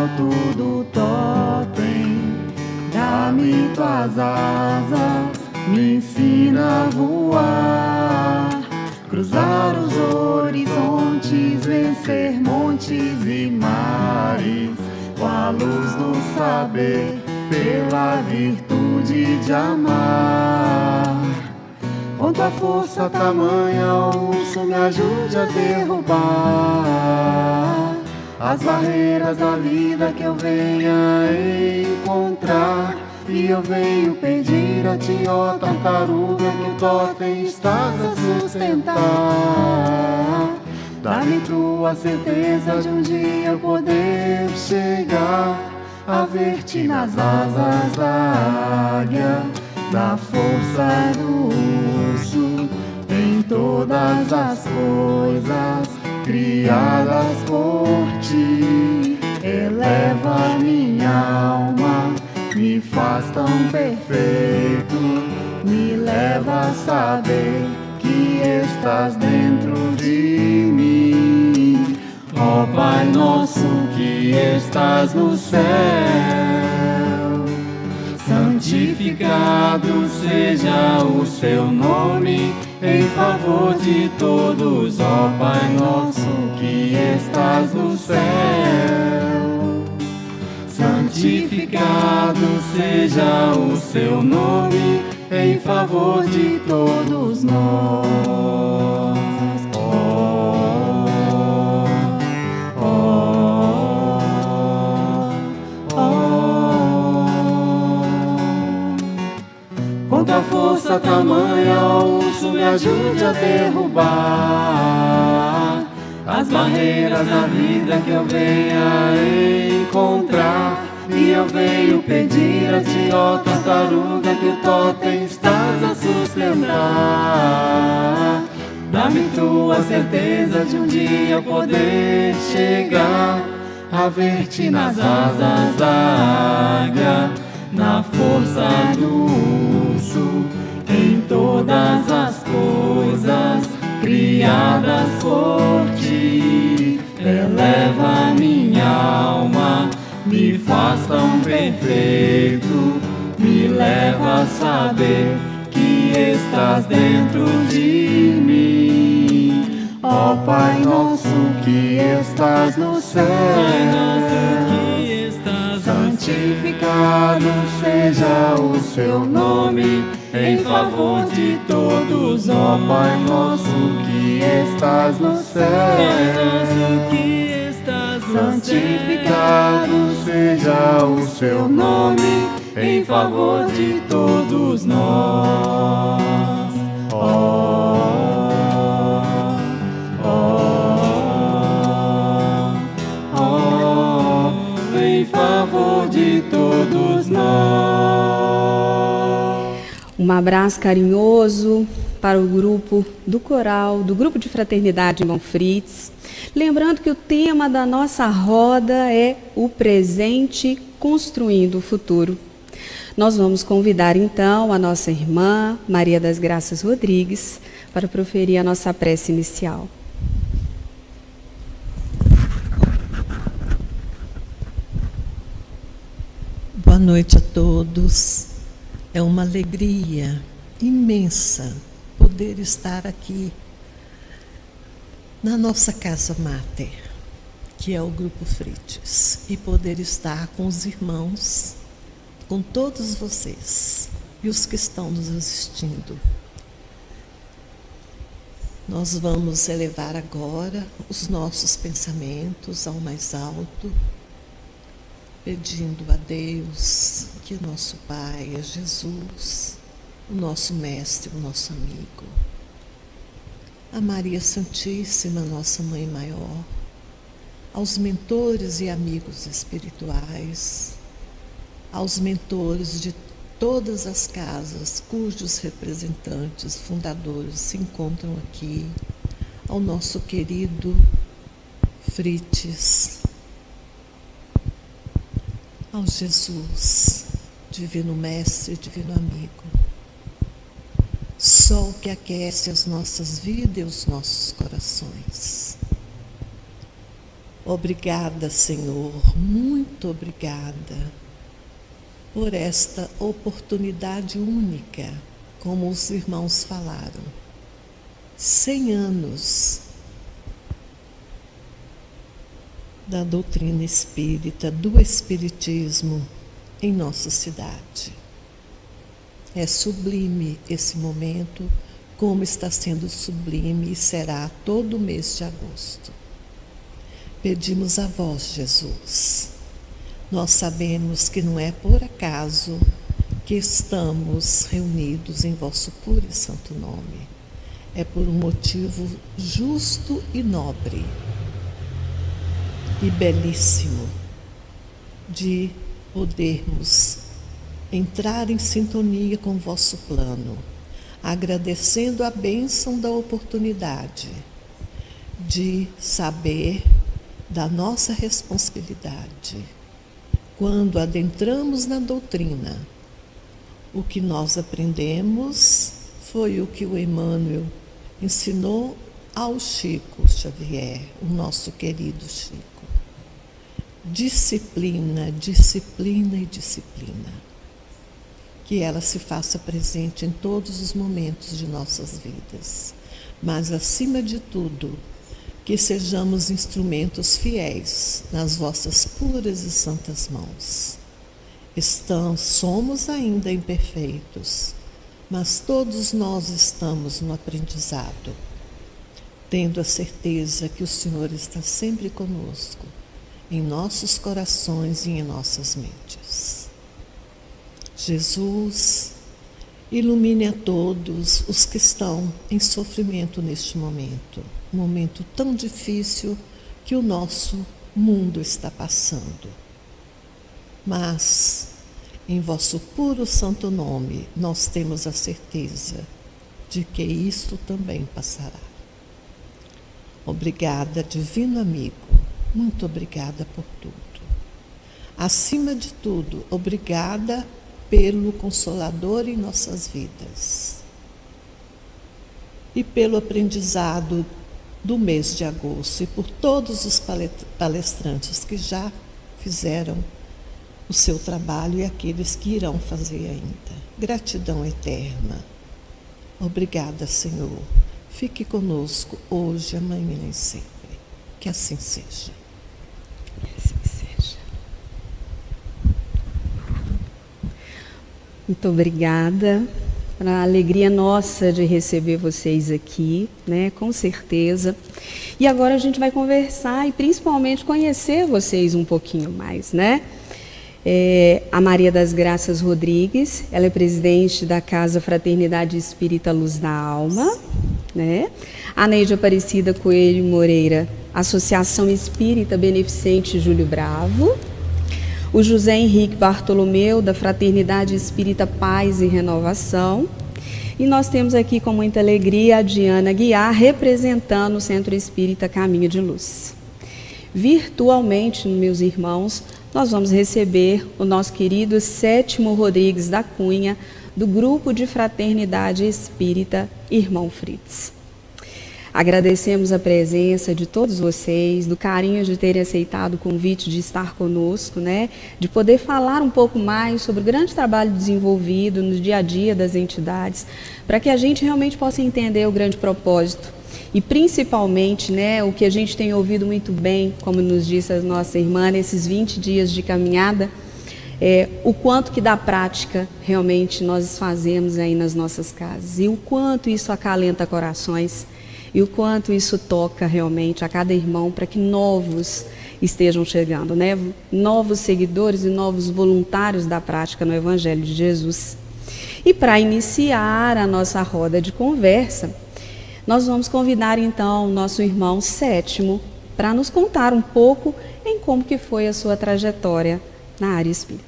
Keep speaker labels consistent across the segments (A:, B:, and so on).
A: alto do totem, dá-me tuas asas, me ensina a voar, cruzar os horizontes, vencer montes e mares, com a luz do saber, pela virtude de amar. Com tua força tamanha, o urso me ajude a derrubar as barreiras da vida que eu venha encontrar. E eu venho pedir a ti, ó tartaruga, que o totem estás a sustentar. Dá-me tua certeza de um dia eu poder chegar a ver-te nas asas da águia, da força do urso, em todas as coisas criadas por ti. Eleva minha alma, me faz tão perfeito, me leva a saber que estás dentro de mim. Ó Pai nosso que estás no céu, santificado seja o seu nome, em favor de todos. Ó Pai nosso que estás no céu, santificado seja o seu nome, em favor de todos nós. Com tua força tamanha, o urso me ajude a derrubar as barreiras da vida que eu venha encontrar. E eu venho pedir a ti, ó tartaruga, que o totem estás a sustentar. Dá-me tua certeza de um dia eu poder chegar a ver-te nas asas da águia, na força do urso, em todas as coisas criadas por ti. Eleva minha alma, me faz tão perfeito, me leva a saber que estás dentro de mim. Ó Pai nosso que estás no céu, santificado seja o seu nome, em favor de todos. Ó Pai nosso que estás no céu, santificado seja o seu nome, em favor de todos nós. Em favor de todos nós.
B: Um abraço carinhoso para o grupo do coral, do grupo de fraternidade Irmão Fritz. Lembrando que o tema da nossa roda é o presente construindo o futuro. Nós vamos convidar então a nossa irmã Maria das Graças Rodrigues para proferir a nossa prece inicial.
C: Boa noite a todos. É uma alegria imensa poder estar aqui na nossa casa máter, que é o Grupo Fritz, e poder estar com os irmãos, com todos vocês e os que estão nos assistindo. Nós vamos elevar agora os nossos pensamentos ao mais alto, pedindo a Deus que o nosso Pai, a Jesus, o nosso Mestre, o nosso amigo, a Maria Santíssima, nossa Mãe Maior, aos mentores e amigos espirituais, aos mentores de todas as casas cujos representantes, fundadores se encontram aqui, ao nosso querido Fritz, ao Jesus, Divino Mestre, Divino Amigo, sol que aquece as nossas vidas e os nossos corações. Obrigada, Senhor, muito obrigada por esta oportunidade única, como os irmãos falaram. 100 anos da doutrina espírita, do espiritismo em nossa cidade. É sublime esse momento, como está sendo sublime e será todo o mês de agosto. Pedimos a vós, Jesus. Nós sabemos que não é por acaso que estamos reunidos em vosso puro e santo nome. É por um motivo justo e nobre e belíssimo de podermos entrar em sintonia com o vosso plano, agradecendo a bênção da oportunidade de saber da nossa responsabilidade. Quando adentramos na doutrina, o que nós aprendemos foi o que o Emmanuel ensinou ao Chico Xavier, o nosso querido Chico. Disciplina, disciplina e disciplina. Que ela se faça presente em todos os momentos de nossas vidas. Mas, acima de tudo, que sejamos instrumentos fiéis nas vossas puras e santas mãos. Somos ainda imperfeitos, mas todos nós estamos no aprendizado, tendo a certeza que o Senhor está sempre conosco, em nossos corações e em nossas mentes. Jesus, ilumine a todos os que estão em sofrimento neste momento, um momento tão difícil que o nosso mundo está passando. Mas, em vosso puro santo nome, nós temos a certeza de que isto também passará. Obrigada, divino amigo, muito obrigada por tudo. Acima de tudo, obrigada pelo Consolador em nossas vidas e pelo aprendizado do mês de agosto e por todos os palestrantes que já fizeram o seu trabalho e aqueles que irão fazer ainda. Gratidão eterna. Obrigada, Senhor. Fique conosco hoje, amanhã e sempre. Que assim seja.
B: Que assim seja. Muito obrigada. Para a alegria nossa de receber vocês aqui, né, com certeza. E agora a gente vai conversar e principalmente conhecer vocês um pouquinho mais, né? A Maria das Graças Rodrigues, ela é presidente da Casa Fraternidade Espírita Luz da Alma, né? A Neide Aparecida Coelho Moreira, Associação Espírita Beneficente Júlio Bravo. O José Henrique Bartolomeu, da Fraternidade Espírita Paz e Renovação. E nós temos aqui com muita alegria a Diana Guiar, representando o Centro Espírita Caminho de Luz. Virtualmente, meus irmãos, nós vamos receber o nosso querido Sétimo Rodrigues da Cunha, do Grupo de Fraternidade Espírita Irmão Fritz. Agradecemos a presença de todos vocês, do carinho de terem aceitado o convite de estar conosco, né? De poder falar um pouco mais sobre o grande trabalho desenvolvido no dia a dia das entidades, para que a gente realmente possa entender o grande propósito e principalmente, né, o que a gente tem ouvido muito bem, como nos disse a nossa irmã, nesses 20 dias de caminhada, o quanto que da prática realmente nós fazemos aí nas nossas casas e o quanto isso acalenta corações. E o quanto isso toca realmente a cada irmão para que novos estejam chegando, né? Novos seguidores e novos voluntários da prática no Evangelho de Jesus. E para iniciar a nossa roda de conversa, nós vamos convidar então o nosso irmão Sétimo para nos contar um pouco em como que foi a sua trajetória na área espírita.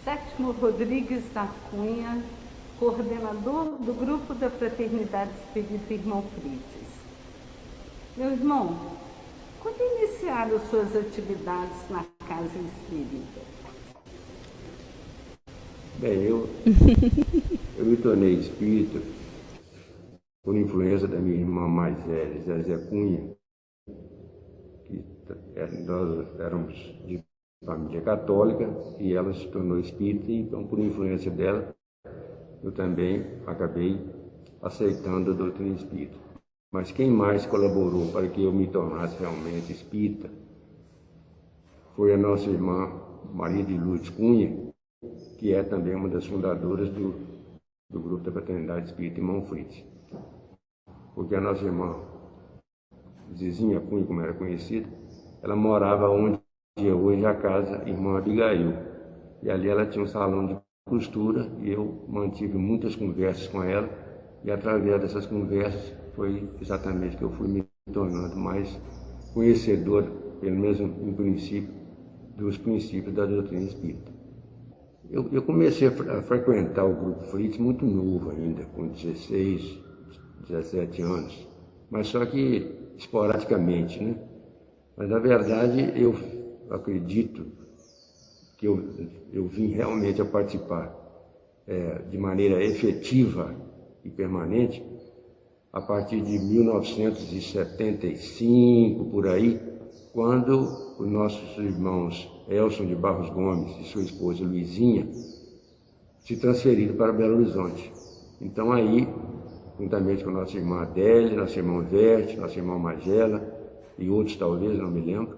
D: Sétimo Rodrigues da Cunha, coordenador do Grupo da Fraternidade Espírita Irmão Fritz. Meu irmão, quando iniciaram suas atividades na Casa Espírita?
E: Bem, eu me tornei espírita por influência da minha irmã mais velha, Zezé Cunha, que nós éramos de família católica e ela se tornou espírita, então por influência dela eu também acabei aceitando a doutrina espírita. Mas quem mais colaborou para que eu me tornasse realmente espírita foi a nossa irmã Maria de Lourdes Cunha, que é também uma das fundadoras do Grupo da Fraternidade Espírita Irmão Fritz. Porque a nossa irmã Zizinha Cunha, como era conhecida, ela morava onde é hoje a casa Irmã Abigail. E ali ela tinha um salão de costura e eu mantive muitas conversas com ela. E através dessas conversas foi exatamente que eu fui me tornando mais conhecedor, pelo menos em princípio, dos princípios da doutrina espírita. Eu comecei a frequentar o Grupo Fritz muito novo ainda, com 16, 17 anos, mas só que esporadicamente, né? Mas na verdade eu acredito que eu vim realmente a participar de maneira efetiva e permanente a partir de 1975, por aí, quando os nossos irmãos Elson de Barros Gomes e sua esposa Luizinha se transferiram para Belo Horizonte. Então aí, juntamente com nossa irmã Adélia, nosso irmão Verte, nosso irmão Magela e outros talvez, não me lembro,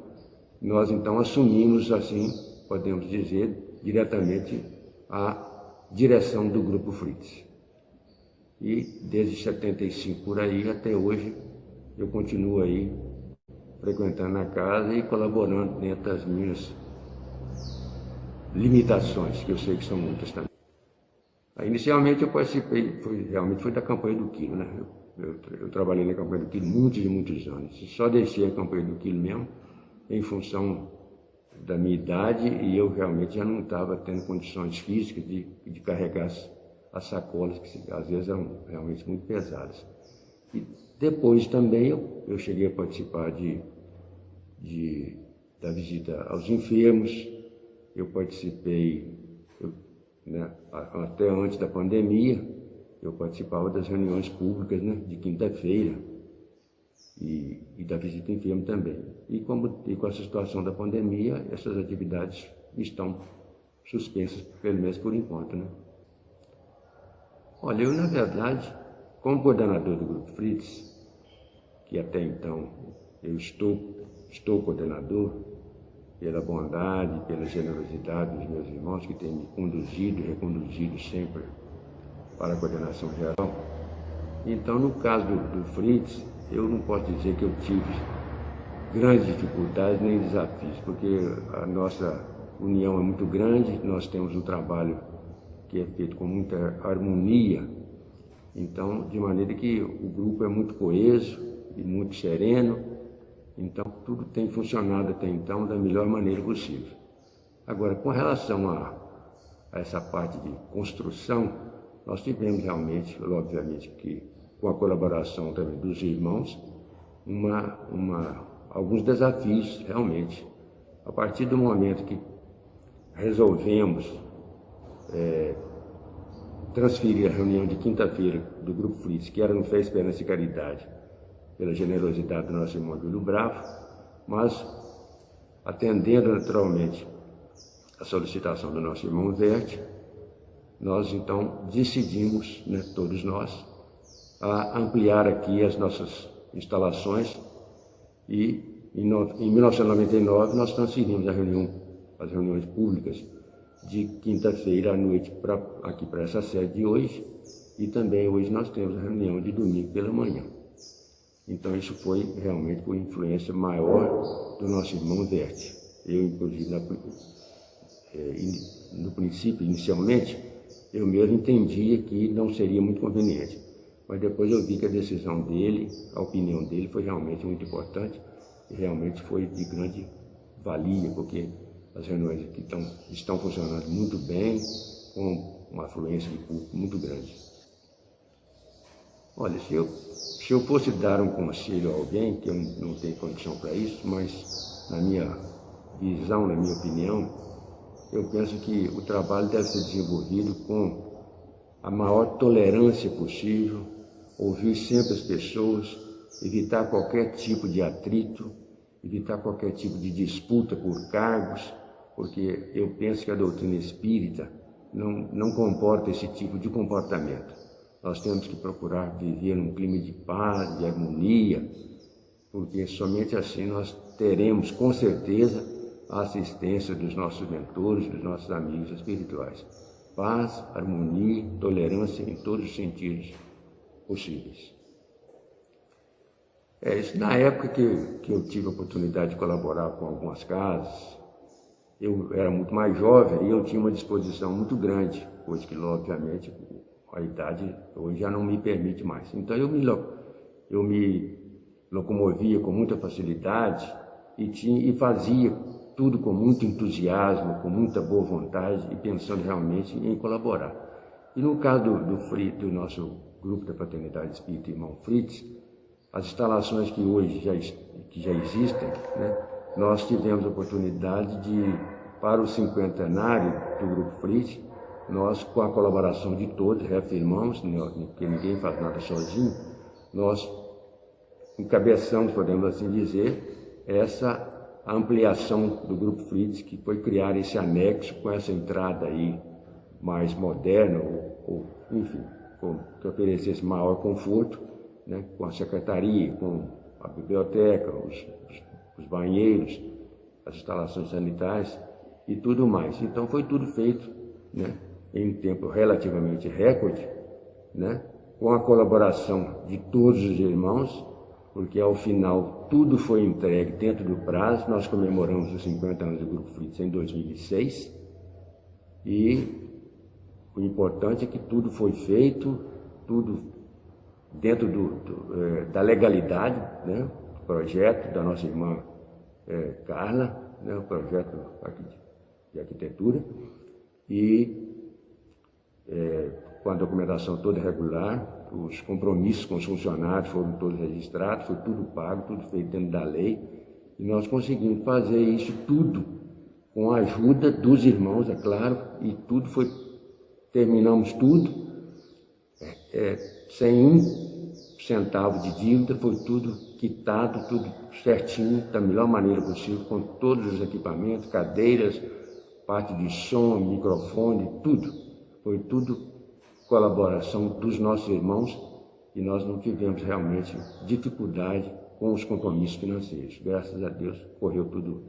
E: nós então assumimos, assim, podemos dizer, diretamente a direção do Grupo Fritz. E desde 75 por aí até hoje eu continuo aí frequentando a casa e colaborando dentro das minhas limitações, que eu sei que são muitas também. Inicialmente eu participei, realmente foi da campanha do quilo, né? Eu trabalhei na campanha do quilo muitos anos. Só deixei a campanha do quilo mesmo em função da minha idade e eu realmente já não estava tendo condições físicas de carregar as sacolas, que às vezes eram realmente muito pesadas. E depois também eu cheguei a participar da visita aos enfermos, eu participei, né, até antes da pandemia, eu participava das reuniões públicas, né, de quinta-feira e da visita ao enfermo também. E com essa situação da pandemia, essas atividades estão suspensas, pelo menos por enquanto, né? Olha, eu na verdade, como coordenador do Grupo Fritz, que até então eu estou coordenador, pela bondade, pela generosidade dos meus irmãos que têm me conduzido e reconduzido sempre para a coordenação geral. Então, no caso do Fritz, eu não posso dizer que eu tive grandes dificuldades nem desafios, porque a nossa união é muito grande, nós temos um trabalho que é feito com muita harmonia, então, de maneira que o grupo é muito coeso e muito sereno, então tudo tem funcionado até então da melhor maneira possível. Agora, com relação a essa parte de construção, nós tivemos realmente, obviamente, que com a colaboração também dos irmãos, alguns desafios realmente. A partir do momento que resolvemos transferir a reunião de quinta-feira do Grupo Fritz, que era no Fé, Esperança e Caridade, pela generosidade do nosso irmão Júlio Bravo, mas atendendo naturalmente a solicitação do nosso irmão Verte, nós então decidimos, né, todos nós, a ampliar aqui as nossas instalações e em 1999 nós transferimos as reuniões públicas de quinta-feira à noite aqui para essa sede de hoje, e também hoje nós temos a reunião de domingo pela manhã. Então isso foi realmente por influência maior do nosso irmão Verte. Eu, inclusive, no princípio, inicialmente, eu mesmo entendia que não seria muito conveniente, mas depois eu vi que a decisão dele, a opinião dele foi realmente muito importante e realmente foi de grande valia, porque as reuniões aqui estão funcionando muito bem, com uma afluência de público muito grande. Olha, se eu fosse dar um conselho a alguém, que eu não tenho condição para isso, mas na minha visão, na minha opinião, eu penso que o trabalho deve ser desenvolvido com a maior tolerância possível, ouvir sempre as pessoas, evitar qualquer tipo de atrito, evitar qualquer tipo de disputa por cargos, porque eu penso que a doutrina espírita não comporta esse tipo de comportamento. Nós temos que procurar viver num clima de paz, de harmonia, porque somente assim nós teremos, com certeza, a assistência dos nossos mentores, dos nossos amigos espirituais. Paz, harmonia, tolerância em todos os sentidos possíveis. Isso na época que eu tive a oportunidade de colaborar com algumas casas, eu era muito mais jovem e eu tinha uma disposição muito grande, coisa que, obviamente, a idade hoje já não me permite mais. Então eu me locomovia com muita facilidade e fazia tudo com muito entusiasmo, com muita boa vontade e pensando realmente em colaborar. E no caso do nosso grupo da Fraternidade Espírita Irmão Fritz, as instalações que hoje já existem, né, nós tivemos a oportunidade de, para o cinquentenário do Grupo Fritz, nós, com a colaboração de todos, reafirmamos, que ninguém faz nada sozinho, nós encabeçamos, podemos assim dizer, essa ampliação do Grupo Fritz, que foi criar esse anexo com essa entrada aí mais moderna, enfim, que oferecesse maior conforto, né, com a secretaria, com a biblioteca, os banheiros, as instalações sanitárias e tudo mais. Então foi tudo feito, né, em um tempo relativamente recorde, né, com a colaboração de todos os irmãos, porque ao final tudo foi entregue dentro do prazo. Nós comemoramos os 50 anos do Grupo Fritz em 2006 e o importante é que tudo foi feito, tudo dentro da legalidade, né? O projeto da nossa irmã Carla, né? O projeto de arquitetura, e com a documentação toda regular, os compromissos com os funcionários foram todos registrados, foi tudo pago, tudo feito dentro da lei, e nós conseguimos fazer isso tudo com a ajuda dos irmãos, é claro, e terminamos tudo sem um centavo de dívida, foi tudo quitado, tudo certinho, da melhor maneira possível, com todos os equipamentos, cadeiras, parte de som, microfone, tudo. Foi tudo colaboração dos nossos irmãos e nós não tivemos realmente dificuldade com os compromissos financeiros. Graças a Deus, correu tudo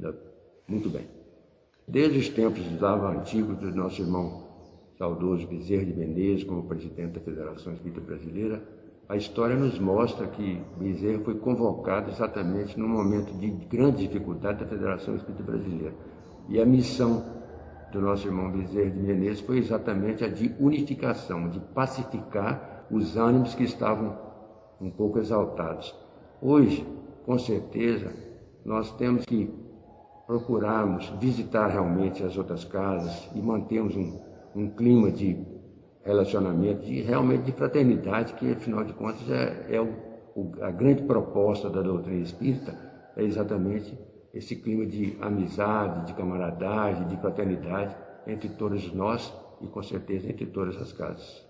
E: muito bem. Desde os tempos antigos do nosso irmão saudoso Bezerra de Menezes, como presidente da Federação Espírita Brasileira, a história nos mostra que Bezerra foi convocado exatamente no momento de grande dificuldade da Federação Espírita Brasileira. E a missão do nosso irmão Bezerra de Menezes foi exatamente a de unificação, de pacificar os ânimos que estavam um pouco exaltados. Hoje, com certeza, nós temos que procurarmos visitar realmente as outras casas e mantermos um clima de relacionamento, realmente de fraternidade, que afinal de contas a grande proposta da doutrina espírita é exatamente esse clima de amizade, de camaradagem, de fraternidade entre todos nós e com certeza entre todas as casas.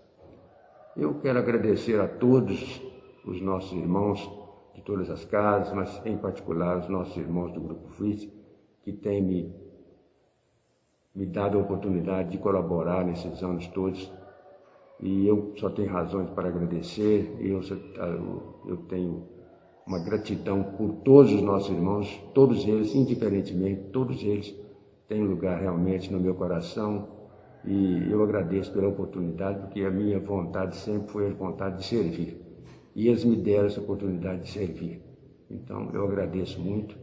E: Eu quero agradecer a todos os nossos irmãos de todas as casas, mas em particular os nossos irmãos do Grupo Fritz, que têm me dado a oportunidade de colaborar nesses anos todos. E eu só tenho razões para agradecer, eu tenho uma gratidão por todos os nossos irmãos, todos eles, indiferentemente, todos eles têm lugar realmente no meu coração, e eu agradeço pela oportunidade, porque a minha vontade sempre foi a vontade de servir, e eles me deram essa oportunidade de servir. Então, eu agradeço muito,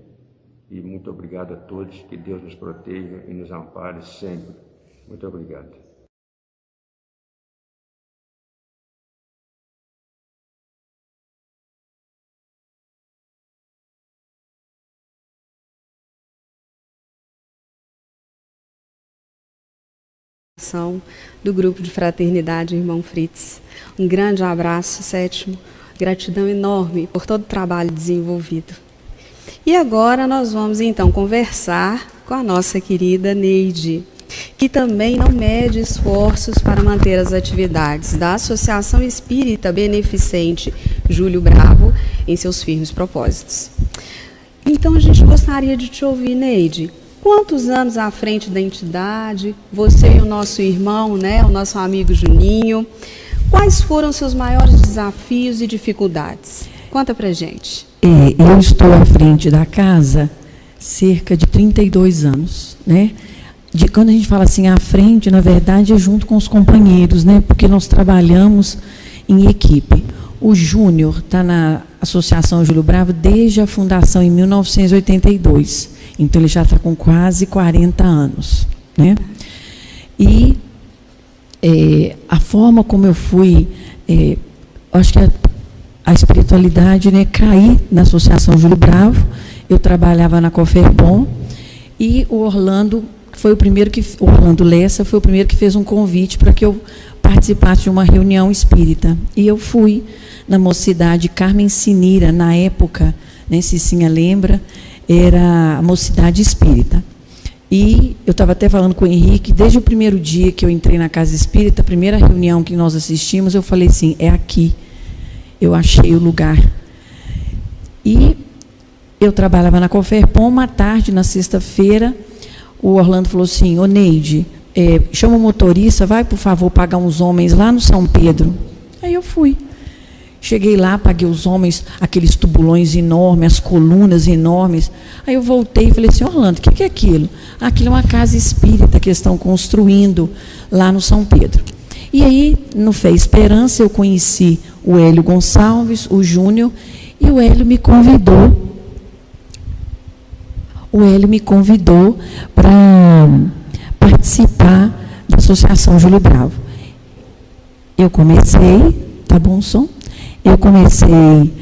E: e muito obrigado a todos, que Deus nos proteja e nos ampare sempre. Muito obrigado.
B: Do Grupo de Fraternidade Irmão Fritz. Um grande abraço, Sétimo. Gratidão enorme por todo o trabalho desenvolvido. E agora nós vamos então conversar com a nossa querida Neide. que também não mede esforços para manter as atividades da Associação Espírita Beneficente Júlio Bravo em seus firmes propósitos. Então, a gente gostaria de te ouvir, Neide. Quantos anos à frente da entidade, você e o nosso irmão, né, o nosso amigo Juninho, quais foram seus maiores desafios e dificuldades? Conta pra gente.
F: Eu estou à frente da casa cerca de 32 anos, né? Quando a gente fala assim, à frente, na verdade, é junto com os companheiros, né? Porque nós trabalhamos em equipe. O Júnior está na Associação Júlio Bravo desde a fundação, em 1982. Então, ele já está com quase 40 anos, né? E a forma como eu fui, acho que a espiritualidade, né? Caí na Associação Júlio Bravo, eu trabalhava na Coferbon, e o Orlando Lessa foi o primeiro que fez um convite para que eu participasse de uma reunião espírita. E eu fui na Mocidade Carmen Sinira, na época, né, Cicinha lembra, era a Mocidade Espírita. E eu estava até falando com o Henrique, desde o primeiro dia que eu entrei na Casa Espírita, a primeira reunião que nós assistimos, eu falei assim, é aqui, eu achei o lugar. E eu trabalhava na Coferpom, uma tarde, na sexta-feira, o Orlando falou assim, ô Neide, chama o motorista, vai, por favor, pagar uns homens lá no São Pedro. Aí eu fui. Cheguei lá, paguei os homens, aqueles tubulões enormes, as colunas enormes. Aí eu voltei e falei assim, Orlando, o que é aquilo? Aquilo é uma casa espírita que estão construindo lá no São Pedro. E aí, no Fé Esperança, eu conheci o Hélio Gonçalves, o Júnior, e o Hélio me convidou. O Hélio me convidou para participar da Associação Júlio Bravo. Eu comecei, tá bom o som? Eu comecei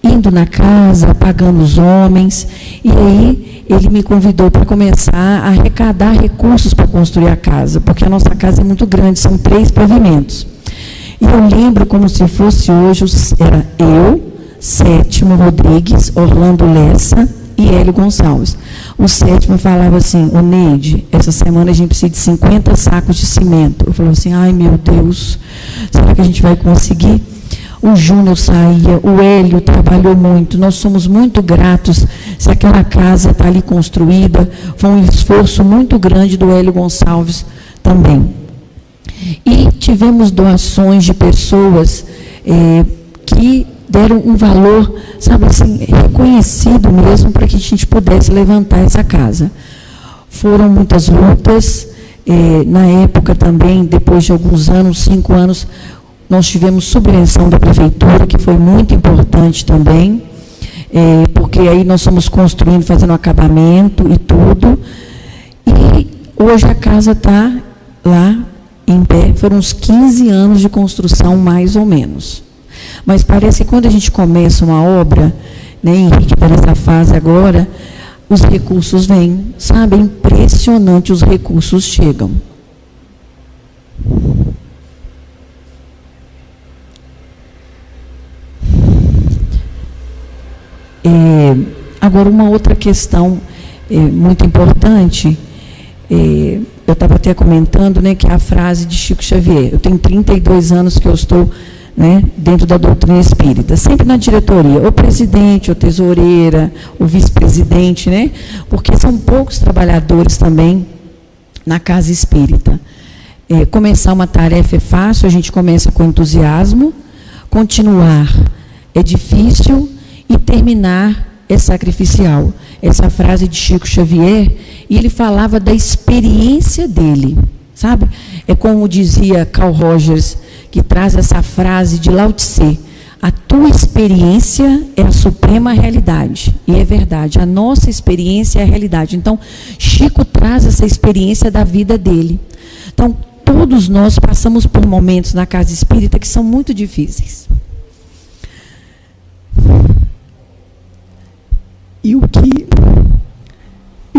F: indo na casa, pagando os homens, e aí ele me convidou para começar a arrecadar recursos para construir a casa, porque a nossa casa é muito grande, são 3 pavimentos. E eu lembro como se fosse hoje, era eu, Sétimo Rodrigues, Orlando Lessa e Hélio Gonçalves. O Sétimo falava assim, ô Neide, essa semana a gente precisa de 50 sacos de cimento. Eu falava assim, ai meu Deus, será que a gente vai conseguir? O Júnior saía, o Hélio trabalhou muito, nós somos muito gratos se aquela casa está ali construída, foi um esforço muito grande do Hélio Gonçalves também. E tivemos doações de pessoas que deram um valor, sabe assim, reconhecido mesmo para que a gente pudesse levantar essa casa. Foram muitas lutas, na época também, depois de alguns anos, 5 anos, nós tivemos subvenção da prefeitura, que foi muito importante também, porque aí nós fomos construindo, fazendo acabamento e tudo, e hoje a casa está lá em pé, foram uns 15 anos de construção, mais ou menos. Mas parece que quando a gente começa uma obra, né, Henrique está nessa fase agora, os recursos vêm, sabe? É impressionante, os recursos chegam. Agora, uma outra questão muito importante, eu estava até comentando, né, que é a frase de Chico Xavier. Eu tenho 32 anos que eu estou, né, dentro da doutrina espírita, sempre na diretoria, o presidente, o tesoureira, o vice-presidente, né, porque são poucos trabalhadores também na casa espírita. Começar uma tarefa é fácil, a gente começa com entusiasmo, continuar é difícil e terminar é sacrificial. Essa frase de Chico Xavier, e ele falava da experiência dele, sabe? É como dizia Carl Rogers, que traz essa frase de Lao Tse, a tua experiência é a suprema realidade. E é verdade, a nossa experiência é a realidade. Então, Chico traz essa experiência da vida dele. Então, todos nós passamos por momentos na casa espírita que são muito difíceis. E o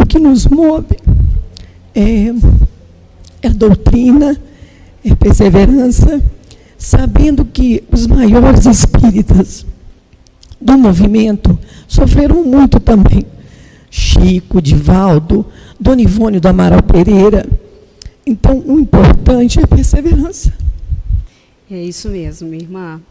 F: que nos move é a doutrina, é a perseverança, sabendo que os maiores espíritas do movimento sofreram muito também. Chico, Divaldo, Dona Ivone do Amaral Pereira. Então, o importante é a perseverança.
B: É isso mesmo, minha irmã.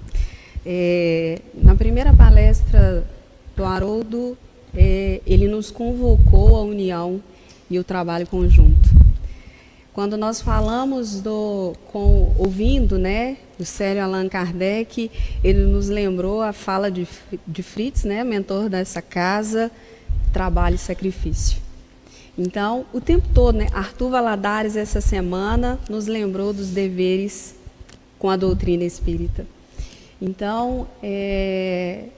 B: Na primeira palestra do Haroldo, ele nos convocou à união e o trabalho conjunto. Quando nós falamos ouvindo, né, o Célio Allan Kardec, ele nos lembrou a fala de Fritz, né, mentor dessa casa, trabalho e sacrifício. Então, o tempo todo, né, Arthur Valadares, essa semana, nos lembrou dos deveres com a doutrina espírita. Então,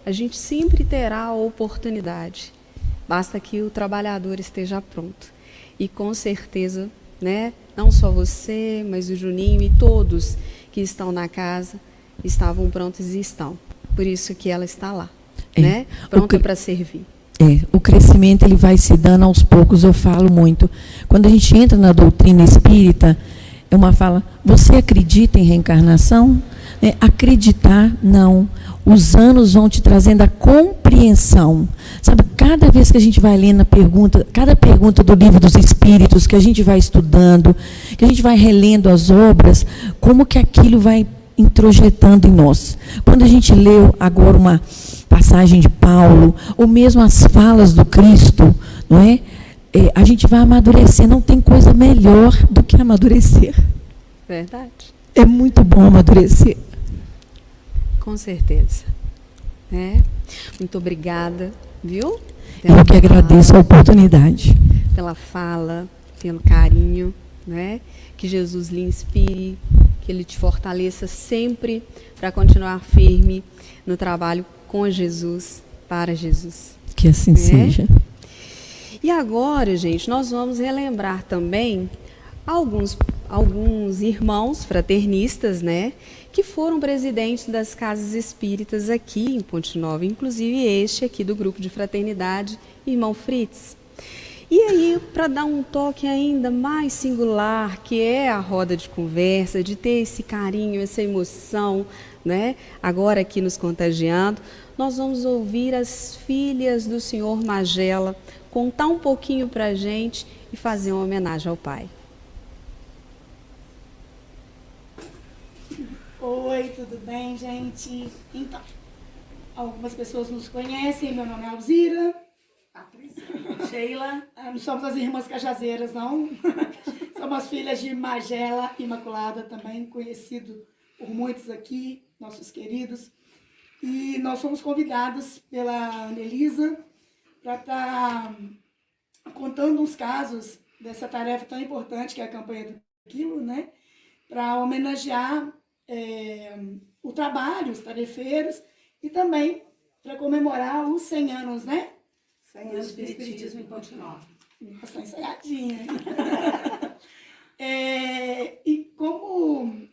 B: a gente sempre terá a oportunidade, basta que o trabalhador esteja pronto. E com certeza, né, não só você, mas o Juninho e todos que estão na casa estavam prontos e estão. Por isso que ela está lá, né, pronta para servir.
F: O crescimento ele vai se dando aos poucos, eu falo muito. Quando a gente entra na doutrina espírita, é uma fala, você acredita em reencarnação? Acreditar, não. Os anos vão te trazendo a compreensão. Sabe, cada vez que a gente vai lendo cada pergunta do Livro dos Espíritos, que a gente vai estudando, que a gente vai relendo as obras, como que aquilo vai introjetando em nós. Quando a gente leu agora uma passagem de Paulo, ou mesmo as falas do Cristo, não é? A gente vai amadurecer, não tem coisa melhor do que amadurecer.
B: Verdade.
F: É muito bom amadurecer.
B: Com certeza. Muito obrigada, viu?
F: Eu que agradeço a oportunidade.
B: Pela fala, pelo carinho, né? Que Jesus lhe inspire, que Ele te fortaleça sempre para continuar firme no trabalho com Jesus, para Jesus.
F: Que assim seja.
B: E agora, gente, nós vamos relembrar também alguns irmãos fraternistas, né, que foram presidentes das casas espíritas aqui em Ponte Nova, inclusive este aqui do grupo de fraternidade, irmão Fritz. E aí, para dar um toque ainda mais singular, que é a roda de conversa, de ter esse carinho, essa emoção, né, agora aqui nos contagiando, nós vamos ouvir as filhas do senhor Magela contar um pouquinho para a gente e fazer uma homenagem ao pai.
G: Oi, tudo bem, gente? Então, algumas pessoas nos conhecem, meu nome é Alzira. Patrícia. Sheila. Não somos as irmãs cajazeiras, não. Somos filhas de Magela Imaculada, também conhecido por muitos aqui, nossos queridos. E nós fomos convidados pela Anelisa para estar contando uns casos dessa tarefa tão importante que é a campanha do quilo, né? Para homenagear o trabalho, os tarefeiros, e também para comemorar os 100 anos, né?
H: 100 anos do Espiritismo em Ponte Nova.
G: Nossa, ensaiadinha. E como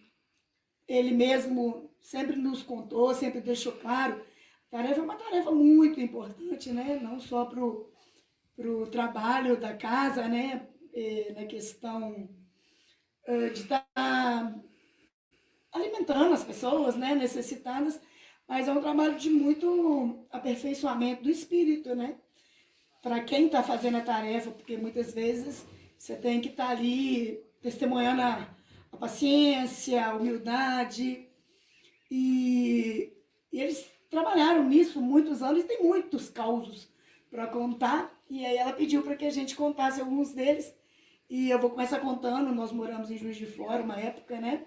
G: ele mesmo sempre nos contou, sempre deixou claro, a tarefa é uma tarefa muito importante, né? Não só para o trabalho da casa, né? Na questão de estar alimentando as pessoas, né, necessitadas, mas é um trabalho de muito aperfeiçoamento do espírito, né? Para quem está fazendo a tarefa, porque muitas vezes você tem que estar ali testemunhando a paciência, a humildade, e eles trabalharam nisso muitos anos e tem muitos causos para contar, e aí ela pediu para que a gente contasse alguns deles, e eu vou começar contando. Nós moramos em Juiz de Fora uma época, né?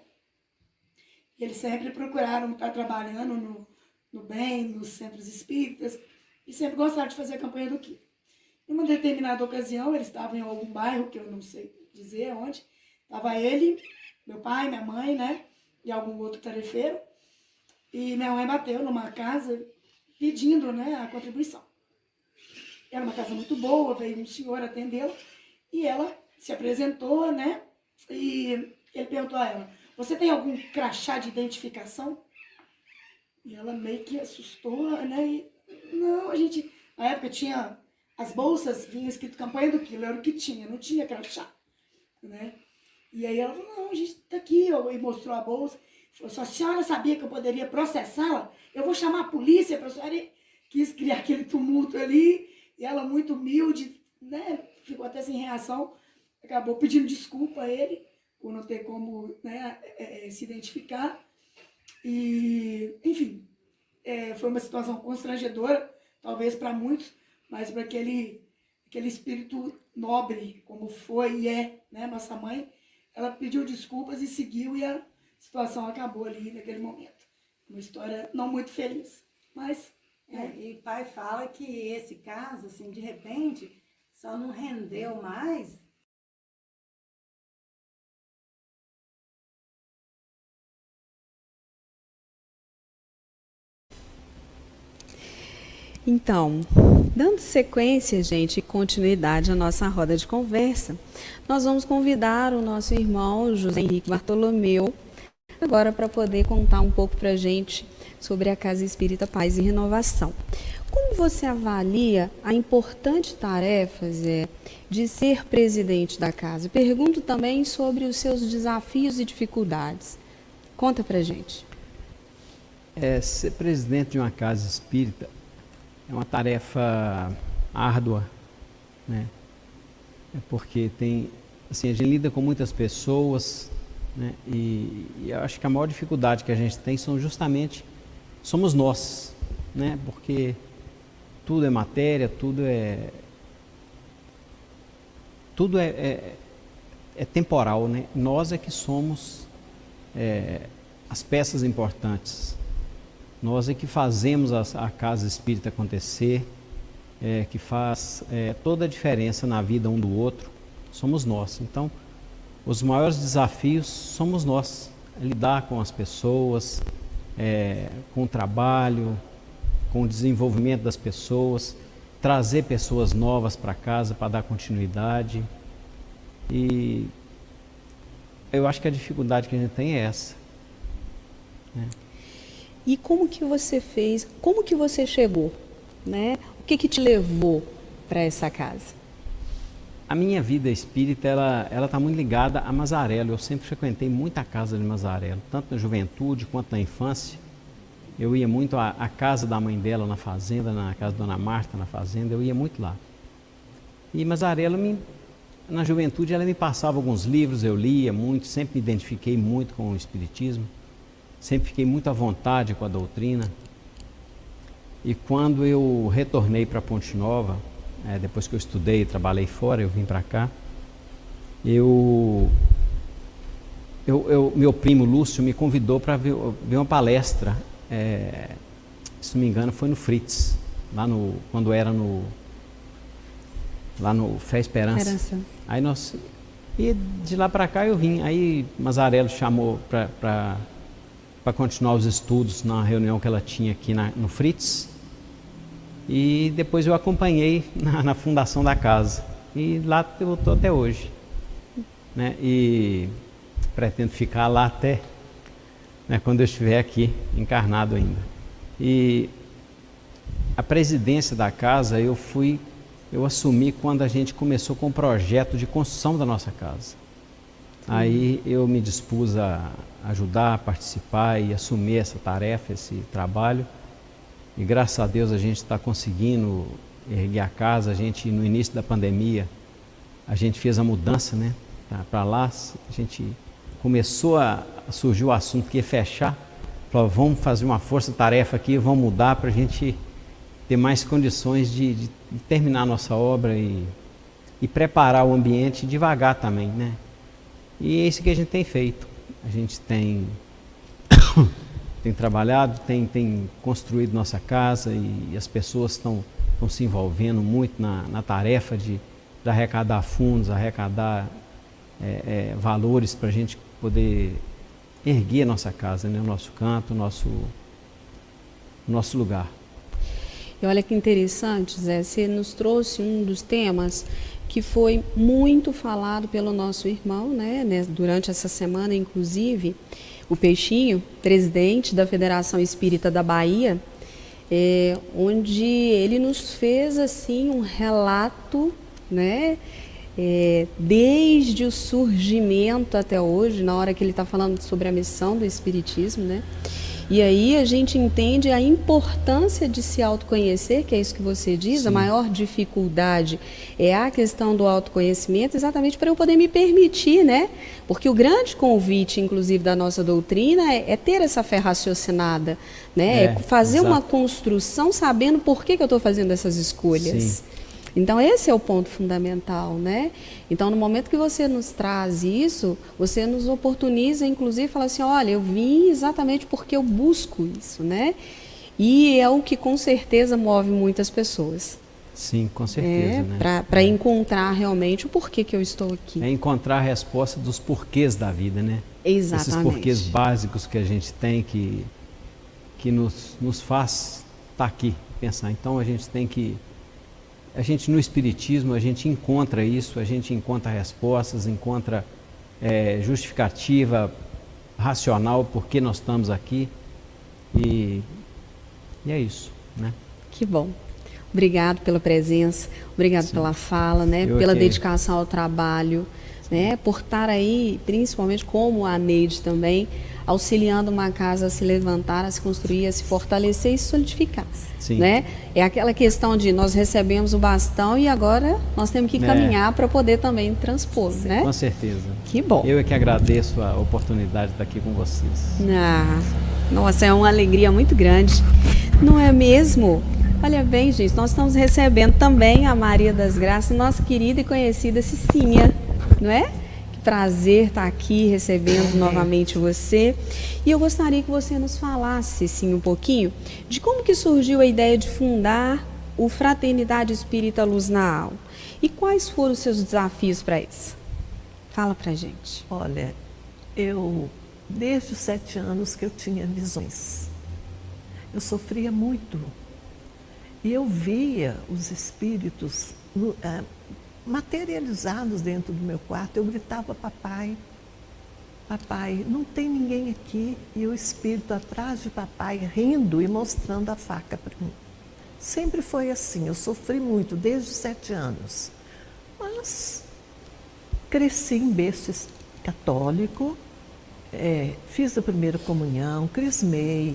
G: Eles sempre procuraram estar trabalhando no bem, nos centros espíritas, e sempre gostaram de fazer a campanha do quilo. Em uma determinada ocasião, eles estavam em algum bairro, que eu não sei dizer onde, estava ele, meu pai, minha mãe, né, e algum outro tarefeiro, e minha mãe bateu numa casa pedindo, né, a contribuição. Era uma casa muito boa, veio um senhor atendê-la, e ela se apresentou, né, e ele perguntou a ela: você tem algum crachá de identificação? E ela meio que assustou, né? E, não, a gente... Na época tinha... As bolsas, vinha escrito campanha do quilo, era o que tinha, não tinha crachá, né? E aí ela falou: não, a gente tá aqui, e mostrou a bolsa. Falou: se a senhora sabia que eu poderia processá-la, eu vou chamar a polícia, para a senhora. Quis criar aquele tumulto ali, E ela, muito humilde, né, ficou até sem reação, acabou pedindo desculpa a ele, por não ter como, né, se identificar. E, enfim, foi uma situação constrangedora, talvez para muitos, mas para aquele espírito nobre, como foi e é, né, nossa mãe, ela pediu desculpas e seguiu, e a situação acabou ali naquele momento. Uma história não muito feliz, mas...
H: E pai fala que esse caso, assim, de repente, só não rendeu mais.
B: Então, dando sequência, gente, e continuidade à nossa roda de conversa, nós vamos convidar o nosso irmão José Henrique Bartolomeu agora para poder contar um pouco para a gente sobre a Casa Espírita Paz e Renovação. Como você avalia a importante tarefa, Zé, de ser presidente da casa? Pergunto também sobre os seus desafios e dificuldades. Conta para a gente.
I: Ser presidente de uma casa espírita é uma tarefa árdua, né? Porque a gente lida com muitas pessoas, né? E eu acho que a maior dificuldade que a gente tem somos nós, né? Porque tudo é matéria, tudo é temporal, né? Nós é que somos as peças importantes. Nós é que fazemos a casa espírita acontecer, que faz toda a diferença na vida um do outro, somos nós. Então, os maiores desafios somos nós, lidar com as pessoas, com o trabalho, com o desenvolvimento das pessoas, trazer pessoas novas para casa para dar continuidade. E eu acho que a dificuldade que a gente tem é essa, né?
B: E como que você fez, como que você chegou, né? O que te levou para essa casa?
I: A minha vida espírita, ela está muito ligada a Mazarello. Eu sempre frequentei muito a casa de Mazarello, tanto na juventude quanto na infância. Eu ia muito à casa da mãe dela na fazenda, na casa da Dona Marta na fazenda, eu ia muito lá. E Mazarello, na juventude, ela me passava alguns livros, eu lia muito, sempre me identifiquei muito com o espiritismo. Sempre fiquei muito à vontade com a doutrina. E quando eu retornei para Ponte Nova, depois que eu estudei e trabalhei fora, eu vim para cá, meu primo Lúcio me convidou para ver uma palestra, se não me engano foi no Fritz, quando era lá no Fé Esperança. Aí e de lá para cá eu vim. Aí Mazarello chamou para continuar os estudos na reunião que ela tinha aqui no Fritz, e depois eu acompanhei na fundação da casa, e lá eu estou até hoje, né? E pretendo ficar lá até, né, quando eu estiver aqui, encarnado ainda. E a presidência da casa eu assumi quando a gente começou com o projeto de construção da nossa casa. Aí eu me dispus a ajudar, a participar e assumir essa tarefa, esse trabalho. E graças a Deus a gente está conseguindo erguer a casa. A gente, no início da pandemia, a gente fez a mudança, né, para lá. A gente começou a surgir o assunto que ia fechar. Falou, vamos fazer uma força-tarefa aqui, vamos mudar para a gente ter mais condições de terminar a nossa obra e preparar o ambiente devagar também, né? E é isso que a gente tem feito. A gente tem trabalhado, tem construído nossa casa, e as pessoas estão se envolvendo muito na tarefa de arrecadar fundos, arrecadar valores para a gente poder erguer a nossa casa, né? O nosso canto, o nosso lugar.
B: E olha que interessante, Zé, você nos trouxe um dos temas que foi muito falado pelo nosso irmão, né, durante essa semana, inclusive, o Peixinho, presidente da Federação Espírita da Bahia, onde ele nos fez assim um relato, né, desde o surgimento até hoje, na hora que ele está falando sobre a missão do Espiritismo, né, E aí a gente entende a importância de se autoconhecer, que é isso que você diz,
I: Sim.
B: a maior dificuldade é a questão do autoconhecimento, exatamente para eu poder me permitir, né? Porque o grande convite, inclusive, da nossa doutrina é ter essa fé raciocinada, né? É fazer uma construção sabendo por que eu estou fazendo essas escolhas.
I: Sim.
B: Então, esse é o ponto fundamental, né? Então, no momento que você nos traz isso, você nos oportuniza, inclusive, falar assim, olha, eu vim exatamente porque eu busco isso, né? E é o que, com certeza, move muitas pessoas.
I: Sim, com certeza. Né?
B: Para encontrar realmente o porquê que eu estou aqui.
I: É encontrar a resposta dos porquês da vida, né?
B: Exatamente.
I: Esses porquês básicos que a gente tem que nos faz estar aqui, pensar. Então, a gente tem que... A gente no Espiritismo, a gente encontra isso, a gente encontra respostas, encontra justificativa racional por que nós estamos aqui e é isso, né?
B: Que bom. Obrigado pela presença, obrigado pela fala, né? Pela dedicação ao trabalho, né? Por estar aí, principalmente como a Neide também, auxiliando uma casa a se levantar, a se construir, a se fortalecer e se solidificar.
I: Sim.
B: Né? É aquela questão de nós recebemos o bastão e agora nós temos que caminhar para poder também transpor, né?
I: Com certeza.
B: Que bom.
I: Eu é que agradeço a oportunidade de estar aqui com vocês.
B: Nossa, é uma alegria muito grande, não é mesmo? Olha bem, gente, nós estamos recebendo também a Maria das Graças, nossa querida e conhecida Cicinha, não é? Prazer estar aqui recebendo novamente você. E eu gostaria que você nos falasse, sim, um pouquinho de como que surgiu a ideia de fundar o Fraternidade Espírita Luz na Alma. E quais foram os seus desafios para isso? Fala pra gente.
C: Olha, desde os 7 anos que eu tinha visões. Eu sofria muito. E eu via os espíritos materializados dentro do meu quarto. Eu gritava, papai, papai, não tem ninguém aqui. E o espírito atrás de papai rindo e mostrando a faca para mim. Sempre foi assim, eu sofri muito desde os 7 anos. Mas cresci em berço católico, fiz a primeira comunhão, crismei,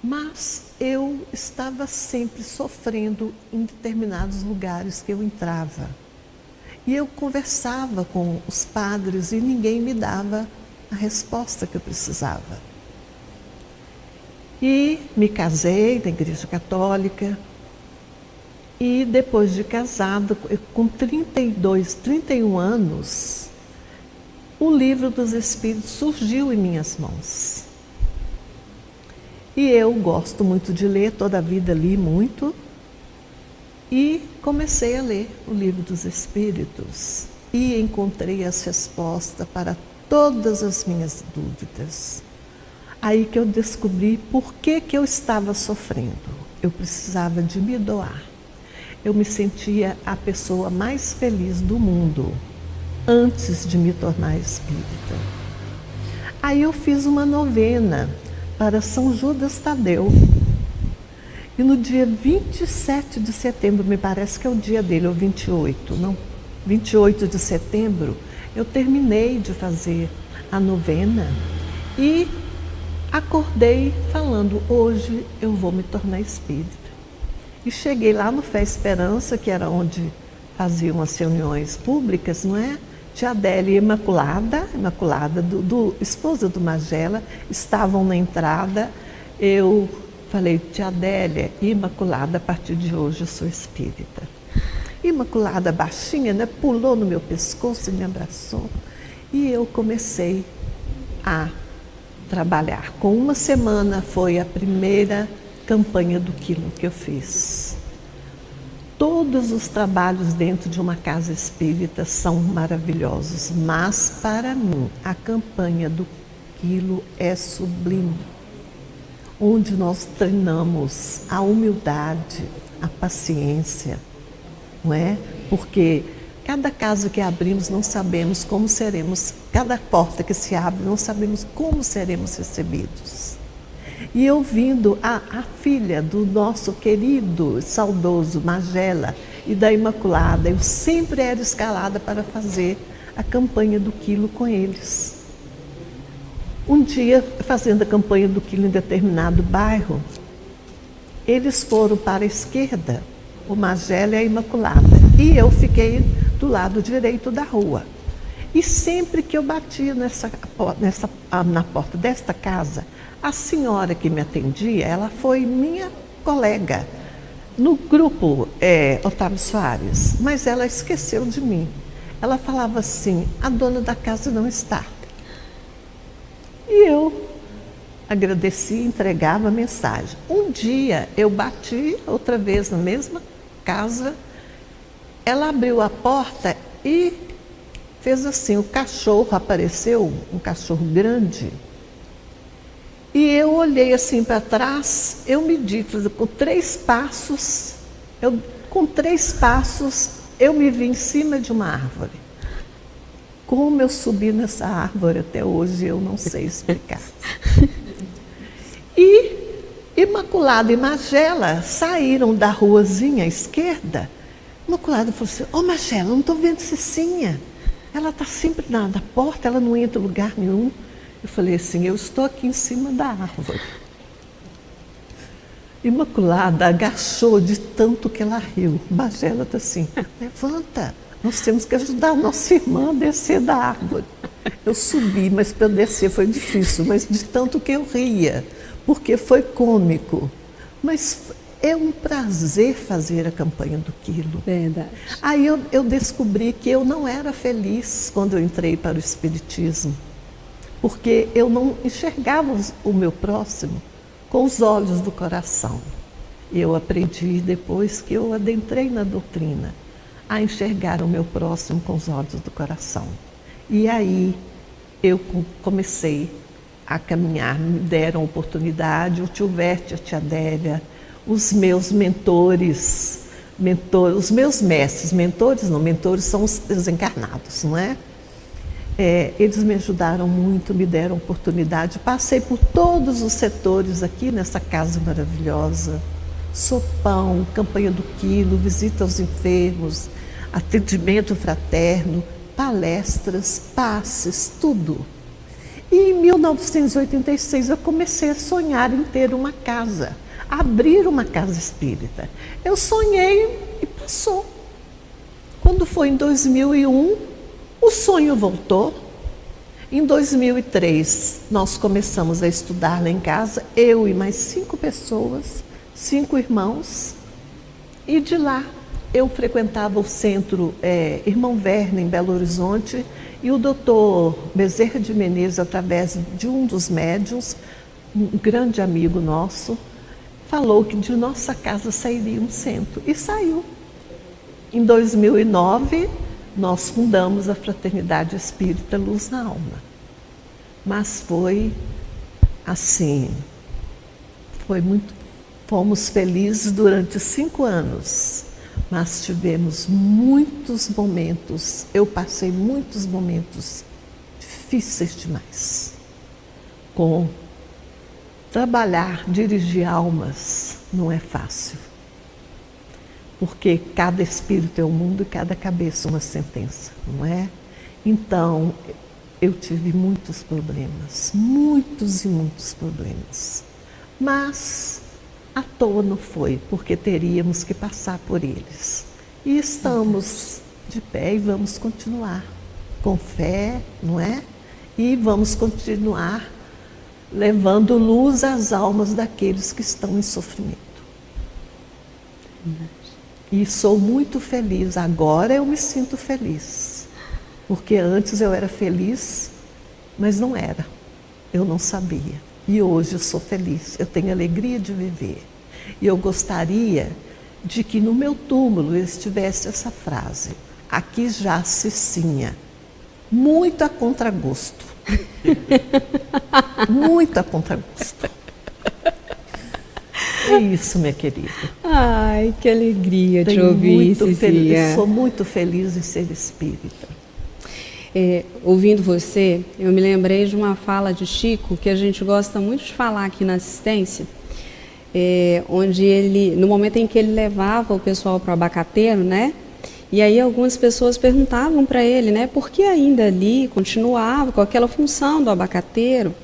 C: mas eu estava sempre sofrendo em determinados lugares que eu entrava. E eu conversava com os padres e ninguém me dava a resposta que eu precisava. E me casei na Igreja Católica e depois de casada, com 31 anos, o Livro dos Espíritos surgiu em minhas mãos. E eu gosto muito de ler, toda a vida li muito. E comecei a ler o Livro dos Espíritos e encontrei as respostas para todas as minhas dúvidas. Aí que eu descobri por que eu estava sofrendo. Eu precisava de me doar. Eu me sentia a pessoa mais feliz do mundo antes de me tornar espírita. Aí eu fiz uma novena para São Judas Tadeu. E no dia 27 de setembro, me parece que é o dia dele, ou 28, não? 28 de setembro, eu terminei de fazer a novena e acordei falando, hoje eu vou me tornar espírita. E cheguei lá no Fé Esperança, que era onde faziam as reuniões públicas, não é? Tia Adélia e Imaculada esposa do Magela, estavam na entrada. Eu falei, tia Adélia, Imaculada, a partir de hoje eu sou espírita. Imaculada, baixinha, né, pulou no meu pescoço e me abraçou. E eu comecei a trabalhar. Com uma semana foi a primeira campanha do quilo que eu fiz. Todos os trabalhos dentro de uma casa espírita são maravilhosos, mas para mim a campanha do quilo é sublime, onde nós treinamos a humildade, a paciência, não é? Porque cada casa que abrimos não sabemos como seremos, cada porta que se abre não sabemos como seremos recebidos. E eu vindo a filha do nosso querido, saudoso Magela e da Imaculada, eu sempre era escalada para fazer a campanha do quilo com eles. Um dia, fazendo a campanha do quilo em determinado bairro, eles foram para a esquerda, o Magela e a Imaculada, e eu fiquei do lado direito da rua. E sempre que eu batia na porta desta casa, a senhora que me atendia, ela foi minha colega no grupo Otávio Soares, mas ela esqueceu de mim. Ela falava assim: a dona da casa não está. E eu agradeci e entregava a mensagem. Um dia eu bati outra vez na mesma casa, ela abriu a porta e fez assim, o cachorro apareceu, um cachorro grande, e eu olhei assim para trás, eu medi, com 3 passos, eu me vi em cima de uma árvore. Como eu subi nessa árvore até hoje, eu não sei explicar. E Imaculada e Magela saíram da ruazinha à esquerda. Imaculada falou assim: ô Magela, não estou vendo Cicinha. Ela está sempre na porta, ela não entra em lugar nenhum. Eu falei assim: eu estou aqui em cima da árvore. Imaculada agachou de tanto que ela riu. Magela está assim: levanta, nós temos que ajudar a nossa irmã a descer da árvore. Eu subi, mas para descer foi difícil, mas de tanto que eu ria, porque foi cômico. Mas é um prazer fazer a campanha do quilo.
B: Verdade.
C: Aí eu descobri que eu não era feliz quando eu entrei para o Espiritismo, porque eu não enxergava o meu próximo com os olhos do coração. Eu aprendi, depois que eu adentrei na doutrina, a enxergar o meu próximo com os olhos do coração. E aí eu comecei a caminhar, me deram oportunidade, o tio Verte, a tia Adélia, os meus mentores, os meus mestres, mentores são os desencarnados, não é? Eles me ajudaram muito, me deram oportunidade, passei por todos os setores aqui nessa casa maravilhosa, sopão, campanha do quilo, visita aos enfermos, atendimento fraterno, palestras, passes, tudo. E em 1986 eu comecei a sonhar em ter uma casa, abrir uma casa espírita. Eu sonhei e passou. Quando foi em 2001, o sonho voltou. Em 2003, nós começamos a estudar lá em casa, eu e mais 5 pessoas, 5 irmãos, e de lá eu frequentava o centro Irmão Werner, em Belo Horizonte, e o doutor Bezerra de Menezes, através de um dos médiuns, um grande amigo nosso, falou que de nossa casa sairia um centro, e saiu. Em 2009, nós fundamos a Fraternidade Espírita Luz na Alma. Mas foi assim, fomos felizes durante 5 anos. Mas tivemos muitos momentos, eu passei muitos momentos difíceis demais. Trabalhar, dirigir almas não é fácil. Porque cada espírito é um mundo e cada cabeça uma sentença, não é? Então, eu tive muitos problemas, muitos e muitos problemas. Mas à toa não foi, porque teríamos que passar por eles. E estamos de pé e vamos continuar com fé, não é? E vamos continuar levando luz às almas daqueles que estão em sofrimento. E sou muito feliz, agora eu me sinto feliz. Porque antes eu era feliz, mas não era, eu não sabia. E hoje eu sou feliz, eu tenho alegria de viver. E eu gostaria de que no meu túmulo estivesse essa frase: aqui já Cicinha, muito a contragosto. Muito a contragosto. É isso, minha querida.
B: Ai, que alegria de ouvir, Cicinha.
C: Eu sou muito feliz em ser espírita.
B: Ouvindo você, eu me lembrei de uma fala de Chico, que a gente gosta muito de falar aqui na assistência, onde ele, no momento em que ele levava o pessoal para o abacateiro, né? E aí algumas pessoas perguntavam para ele, né? Por que ainda ali continuava com aquela função do abacateiro?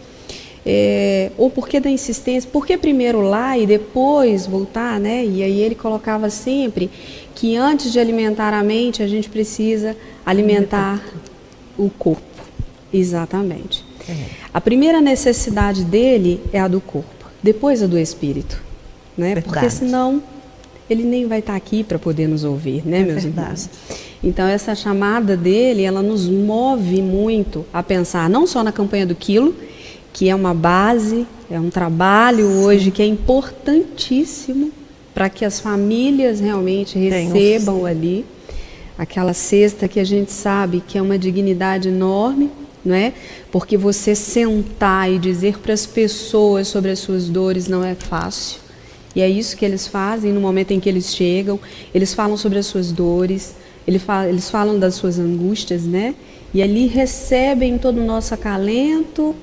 B: ou por que da insistência, por que primeiro lá e depois voltar, né? E aí ele colocava sempre que antes de alimentar a mente, a gente precisa alimentar o corpo. Exatamente. A primeira necessidade dele é a do corpo, depois a do espírito, né? Porque senão ele nem vai estar aqui para poder nos ouvir, né, meus irmãos? Então essa chamada dele, ela nos move muito a pensar não só na campanha do quilo, que é uma base, é um trabalho hoje que é importantíssimo para que as famílias realmente recebam ali aquela cesta que a gente sabe que é uma dignidade enorme, não é? Porque você sentar e dizer para as pessoas sobre as suas dores não é fácil. E é isso que eles fazem no momento em que eles chegam, eles falam sobre as suas dores, eles falam das suas angústias, né? E ali recebem todo o nosso acalento,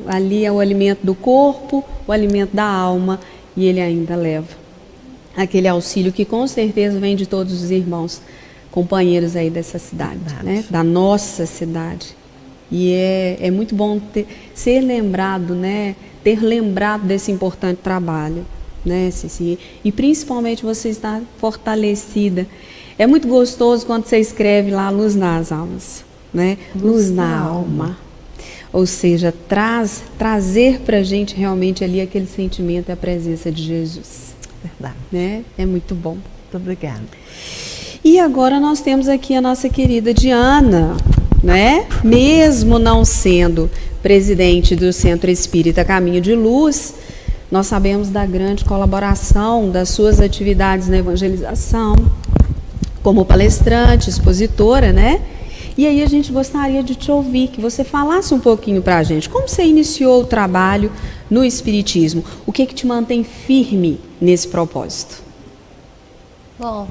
B: ali é o alimento do corpo, o alimento da alma, e ele ainda leva aquele auxílio que com certeza vem de todos os irmãos, companheiros aí dessa cidade, né? Da nossa cidade. E é muito bom ser lembrado, né? Ter lembrado desse importante trabalho, né, Cici? E principalmente você estar fortalecida. É muito gostoso quando você escreve lá Luz nas Almas, né? Luz na alma. Ou seja, trazer para a gente realmente ali aquele sentimento e a presença de Jesus.
C: Verdade.
B: Né? É muito bom.
C: Muito obrigada.
B: E agora nós temos aqui a nossa querida Diana, né? Mesmo não sendo presidente do Centro Espírita Caminho de Luz, nós sabemos da grande colaboração das suas atividades na evangelização, como palestrante, expositora, né? E aí a gente gostaria de te ouvir, que você falasse um pouquinho para a gente. Como você iniciou o trabalho no Espiritismo? O que te mantém firme nesse propósito?
J: Bom,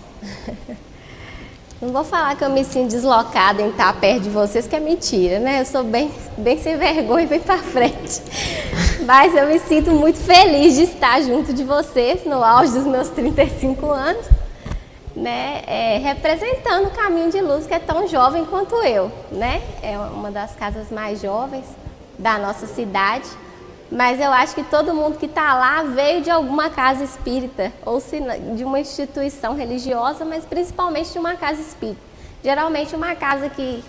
J: não vou falar que eu me sinto deslocada em estar perto de vocês, que é mentira, né? Eu sou bem sem vergonha e bem para frente. Mas eu me sinto muito feliz de estar junto de vocês no auge dos meus 35 anos. Né, representando o Caminho de Luz, que é tão jovem quanto eu, né? É uma das casas mais jovens da nossa cidade, mas eu acho que todo mundo que está lá veio de alguma casa espírita, ou se de uma instituição religiosa, mas principalmente de uma casa espírita. Geralmente uma casa que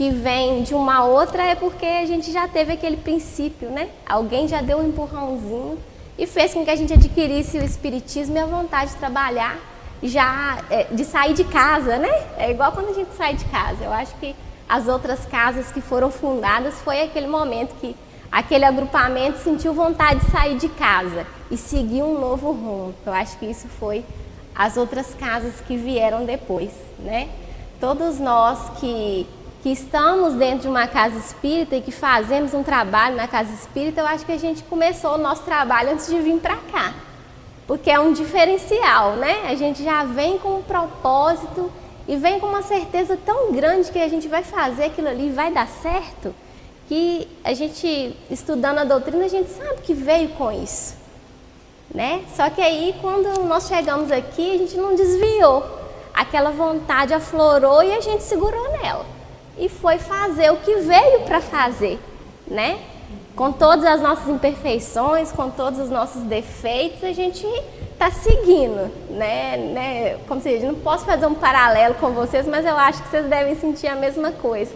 J: vem de uma outra é porque a gente já teve aquele princípio, né? Alguém já deu um empurrãozinho e fez com que a gente adquirisse o espiritismo e a vontade de trabalhar, de sair de casa, né? É igual quando a gente sai de casa. Eu acho que as outras casas que foram fundadas foi aquele momento que aquele agrupamento sentiu vontade de sair de casa e seguir um novo rumo. Eu acho que isso foi as outras casas que vieram depois, né? Todos nós que estamos dentro de uma casa espírita e que fazemos um trabalho na casa espírita, eu acho que a gente começou o nosso trabalho antes de vir para cá. Porque é um diferencial, né? A gente já vem com um propósito e vem com uma certeza tão grande que a gente vai fazer aquilo ali e vai dar certo, que a gente, estudando a doutrina, a gente sabe que veio com isso, né? Só que aí, quando nós chegamos aqui, a gente não desviou. Aquela vontade aflorou e a gente segurou nela. E foi fazer o que veio para fazer, né? Com todas as nossas imperfeições, com todos os nossos defeitos, a gente está seguindo, né? Como se diz, não posso fazer um paralelo com vocês, mas eu acho que vocês devem sentir a mesma coisa.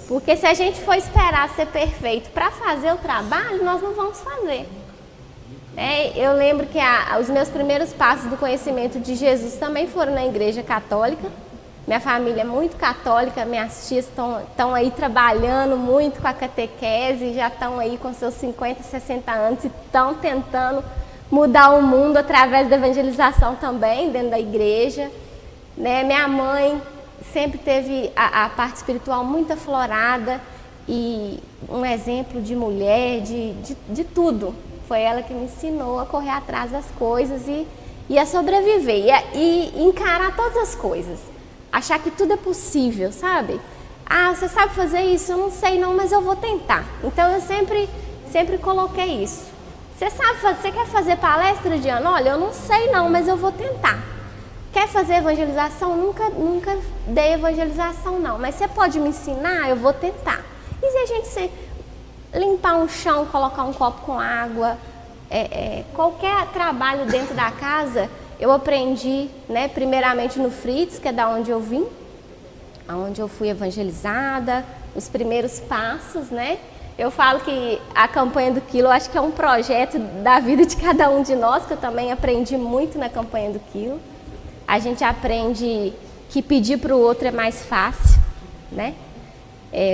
J: Porque se a gente for esperar ser perfeito para fazer o trabalho, nós não vamos fazer. Eu lembro que os meus primeiros passos do conhecimento de Jesus também foram na Igreja Católica. Minha família é muito católica, minhas tias estão aí trabalhando muito com a catequese, já estão aí com seus 50, 60 anos e estão tentando mudar o mundo através da evangelização também, dentro da igreja. Né? Minha mãe sempre teve a parte espiritual muito aflorada e um exemplo de mulher, de tudo. Foi ela que me ensinou a correr atrás das coisas e a sobreviver e encarar todas as coisas. Achar que tudo é possível, sabe? Ah, você sabe fazer isso? Eu não sei não, mas eu vou tentar. Então eu sempre coloquei isso. Você quer fazer palestra, Diana? Olha, eu não sei não, mas eu vou tentar. Quer fazer evangelização? Nunca dei evangelização não, mas você pode me ensinar? Eu vou tentar. E se a gente limpar um chão, colocar um copo com água, qualquer trabalho dentro da casa, eu aprendi, né, primeiramente no Fritz, que é da onde eu vim, onde eu fui evangelizada, os primeiros passos, né? Eu falo que a campanha do quilo, eu acho que é um projeto da vida de cada um de nós, que eu também aprendi muito na campanha do quilo. A gente aprende que pedir para o outro é mais fácil, né?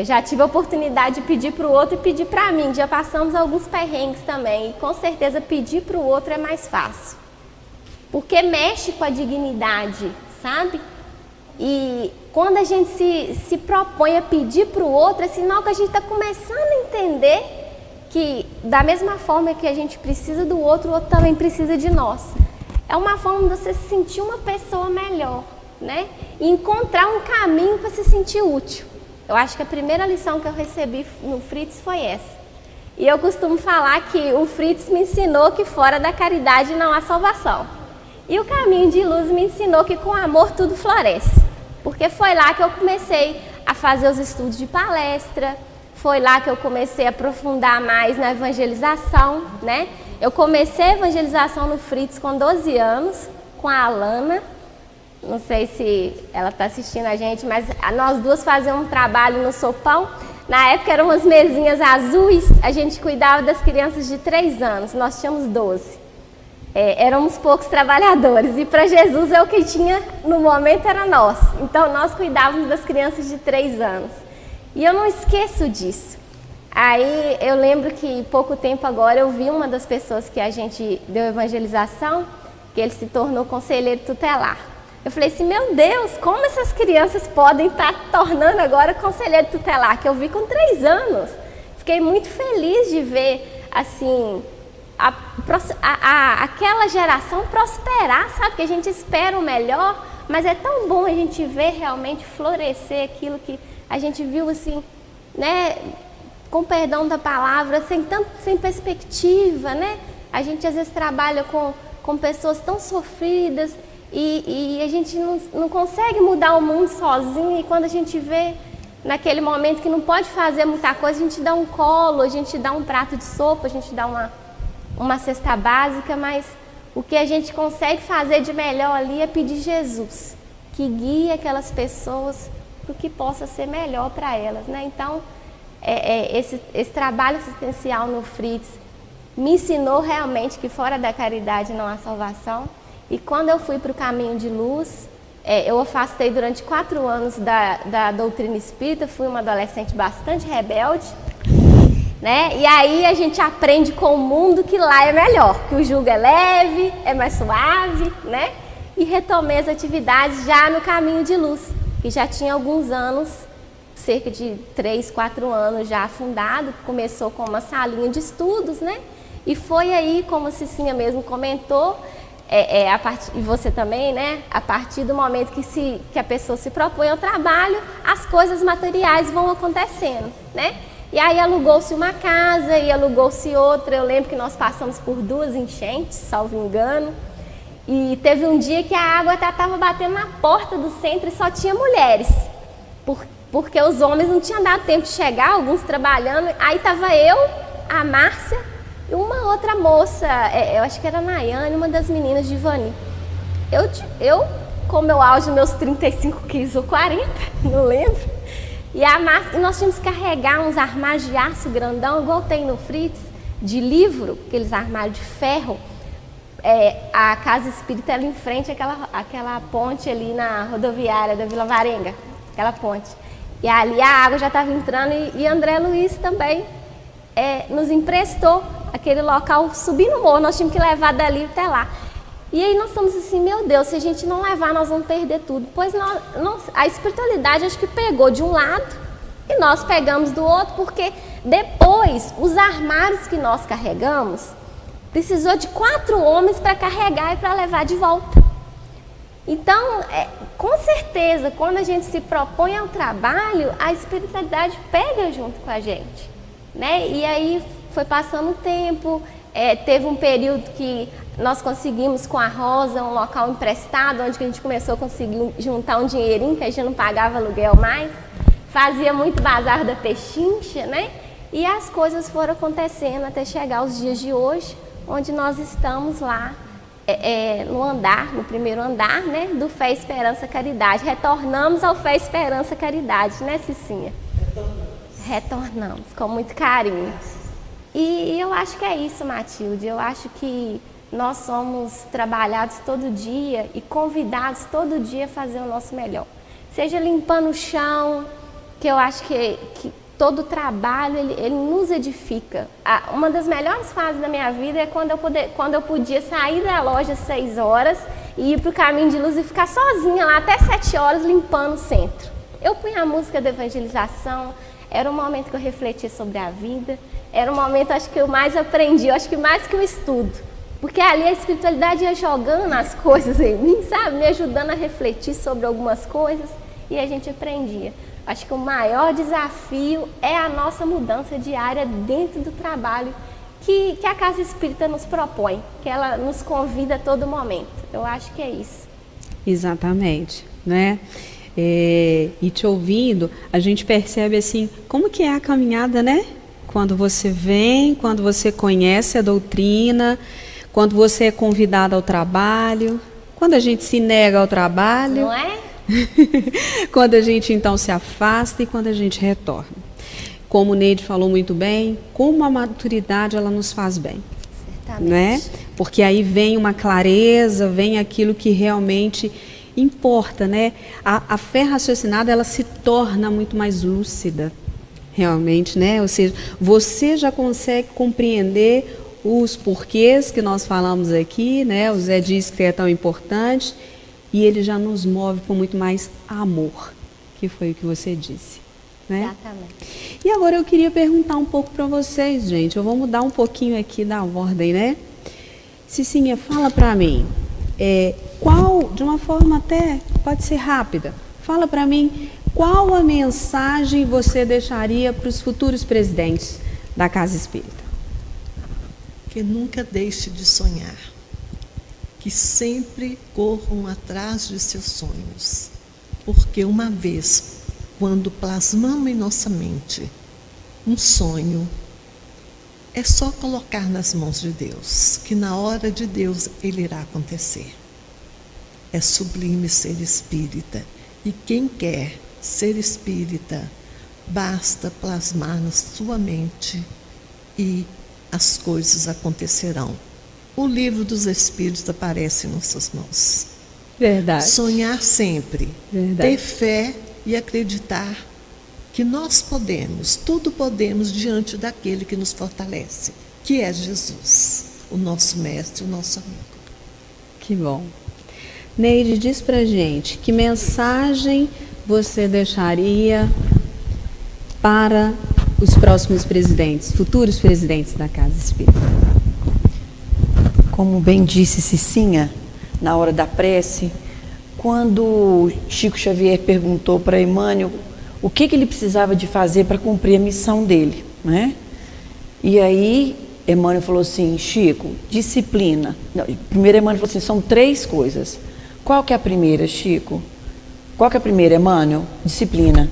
J: Já tive a oportunidade de pedir para o outro e pedir para mim, já passamos alguns perrengues também, e com certeza pedir para o outro é mais fácil. Porque mexe com a dignidade, sabe? E quando a gente se propõe a pedir para o outro, é sinal que a gente está começando a entender que, da mesma forma que a gente precisa do outro, o outro também precisa de nós. É uma forma de você se sentir uma pessoa melhor, né? E encontrar um caminho para se sentir útil. Eu acho que a primeira lição que eu recebi no Fritz foi essa. E eu costumo falar que o Fritz me ensinou que fora da caridade não há salvação. E o caminho de luz me ensinou que com amor tudo floresce. Porque foi lá que eu comecei a fazer os estudos de palestra, foi lá que eu comecei a aprofundar mais na evangelização, né? Eu comecei a evangelização no Fritz com 12 anos, com a Alana. Não sei se ela está assistindo a gente, mas nós duas fazíamos um trabalho no Sopão. Na época eram umas mesinhas azuis, a gente cuidava das crianças de 3 anos, nós tínhamos 12. Éramos poucos trabalhadores e para Jesus o que tinha no momento era nós. Então nós cuidávamos das crianças de 3 anos. E eu não esqueço disso. Aí eu lembro que pouco tempo agora eu vi uma das pessoas que a gente deu evangelização, que ele se tornou conselheiro tutelar. Eu falei assim, meu Deus, como essas crianças podem estar tornando agora conselheiro tutelar, que eu vi com 3 anos. Fiquei muito feliz de ver, assim, aquela geração prosperar, sabe? Que a gente espera o melhor, mas é tão bom a gente ver realmente florescer aquilo que a gente viu, assim, né? Com perdão da palavra, sem perspectiva, né? A gente às vezes trabalha com pessoas tão sofridas e a gente não consegue mudar o mundo sozinho, e quando a gente vê naquele momento que não pode fazer muita coisa, a gente dá um colo, a gente dá um prato de sopa, a gente dá uma cesta básica, mas o que a gente consegue fazer de melhor ali é pedir Jesus, que guie aquelas pessoas para o que possa ser melhor para elas, né? Então, esse trabalho assistencial no Fritz me ensinou realmente que fora da caridade não há salvação. E quando eu fui para o caminho de luz, eu afastei durante 4 anos da doutrina espírita, fui uma adolescente bastante rebelde, né? E aí a gente aprende com o mundo que lá é melhor, que o jugo é leve, é mais suave, né? E retomei as atividades já no caminho de luz, que já tinha alguns anos, cerca de 3, 4 anos já fundado, começou com uma salinha de estudos, né? E foi aí, como a Cicinha mesmo comentou, e você também, né? A partir do momento que a pessoa se propõe ao trabalho, as coisas materiais vão acontecendo, né? E aí alugou-se uma casa e alugou-se outra. Eu lembro que nós passamos por 2 enchentes, salvo engano. E teve um dia que a água estava batendo na porta do centro e só tinha mulheres. Porque os homens não tinham dado tempo de chegar, alguns trabalhando. Aí estava eu, a Márcia e uma outra moça, eu acho que era a Nayane, uma das meninas de Ivani. Eu com meu auge, meus 35 quilos ou 40, não lembro. E nós tínhamos que carregar uns armários de aço grandão, igual tem no Fritz, de livro, aqueles armários de ferro. A casa espírita era em frente àquela ponte ali na rodoviária da Vila Varenga, aquela ponte. E ali a água já estava entrando e André Luiz também nos emprestou aquele local, subir no morro, nós tínhamos que levar dali até lá. E aí nós estamos assim, meu Deus, se a gente não levar, nós vamos perder tudo. Pois a espiritualidade acho que pegou de um lado e nós pegamos do outro, porque depois os armários que nós carregamos, precisou de 4 homens para carregar e para levar de volta. Então, com certeza, quando a gente se propõe ao trabalho, a espiritualidade pega junto com a gente, né? E aí foi passando o tempo, teve um período que nós conseguimos com a Rosa um local emprestado, onde a gente começou a conseguir juntar um dinheirinho, que a gente não pagava aluguel mais, fazia muito bazar da pechincha, né? E as coisas foram acontecendo até chegar aos dias de hoje, onde nós estamos lá no primeiro andar, né, do Fé, Esperança, Caridade. Retornamos ao Fé, Esperança, Caridade, né, Cicinha? Retornamos com muito carinho. E eu acho que é isso, Matilde. Eu acho que nós somos trabalhados todo dia e convidados todo dia a fazer o nosso melhor. Seja limpando o chão, que eu acho que todo trabalho ele nos edifica. Uma das melhores fases da minha vida é quando eu podia sair da loja às 6 horas e ir para o caminho de luz e ficar sozinha lá até 7 horas limpando o centro. Eu punha a música da evangelização, era um momento que eu refletia sobre a vida, era um momento, acho que eu mais aprendi, acho que mais que o estudo. Porque ali a espiritualidade ia jogando as coisas em mim, sabe? Me ajudando a refletir sobre algumas coisas e a gente aprendia. Acho que o maior desafio é a nossa mudança diária dentro do trabalho que a Casa Espírita nos propõe, que ela nos convida a todo momento. Eu acho que é isso.
B: Exatamente, né? E te ouvindo, a gente percebe assim, como que é a caminhada, né? Quando você vem, quando você conhece a doutrina, quando você é convidado ao trabalho, quando a gente se nega ao trabalho.
J: Não é?
B: Quando a gente então se afasta e quando a gente retorna. Como o Neide falou muito bem, como a maturidade ela nos faz bem.
J: Certamente.
B: Né? Porque aí vem uma clareza, vem aquilo que realmente importa, né? A fé raciocinada ela se torna muito mais lúcida, realmente, né? Ou seja, você já consegue compreender os porquês que nós falamos aqui, né? O Zé disse que é tão importante. E ele já nos move com muito mais amor, que foi o que você disse, né?
J: Exatamente.
B: E agora eu queria perguntar um pouco para vocês, gente. Eu vou mudar um pouquinho aqui da ordem, né? Cicinha, fala para mim, de uma forma até, pode ser rápida, fala para mim qual a mensagem você deixaria para os futuros presidentes da Casa Espírita?
C: Que nunca deixe de sonhar. Que sempre corram atrás de seus sonhos, porque uma vez, quando plasmamos em nossa mente um sonho, é só colocar nas mãos de Deus, que na hora de Deus ele irá acontecer. É sublime ser espírita, e quem quer ser espírita, basta plasmar na sua mente e as coisas acontecerão. O livro dos Espíritos aparece em nossas mãos.
B: Verdade.
C: Sonhar sempre.
B: Verdade.
C: Ter fé e acreditar que nós podemos, tudo podemos diante daquele que nos fortalece, que é Jesus, o nosso mestre, o nosso amigo.
B: Que bom. Neide, diz pra gente, que mensagem você deixaria para os próximos presidentes, futuros presidentes da Casa Espírita?
F: Como bem disse Cicinha, na hora da prece, quando Chico Xavier perguntou para Emmanuel o que ele precisava de fazer para cumprir a missão dele, né? E aí Emmanuel falou assim, Chico, disciplina. Não, primeiro Emmanuel falou assim, são 3 coisas. Qual que é a primeira, Chico? Qual que é a primeira, Emmanuel? Disciplina.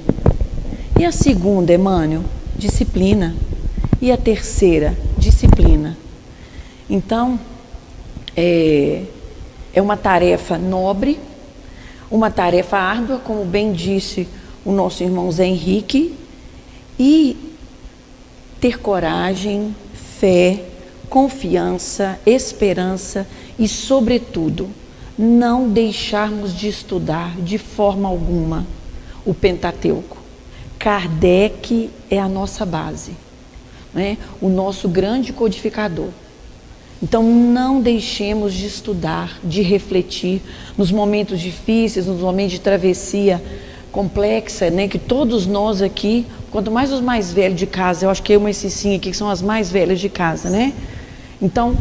F: E a segunda, Emmanuel? Disciplina. E a terceira? Disciplina. Então, é uma tarefa nobre, uma tarefa árdua, como bem disse o nosso irmão Zé Henrique, e ter coragem, fé, confiança, esperança e, sobretudo, não deixarmos de estudar de forma alguma o Pentateuco. Kardec é a nossa base, né? O nosso grande codificador. Então, não deixemos de estudar, de refletir nos momentos difíceis, nos momentos de travessia complexa, né? Que todos nós aqui, quanto mais os mais velhos de casa, eu acho que eu e a Cicinha aqui, que são as mais velhas de casa, né? Então,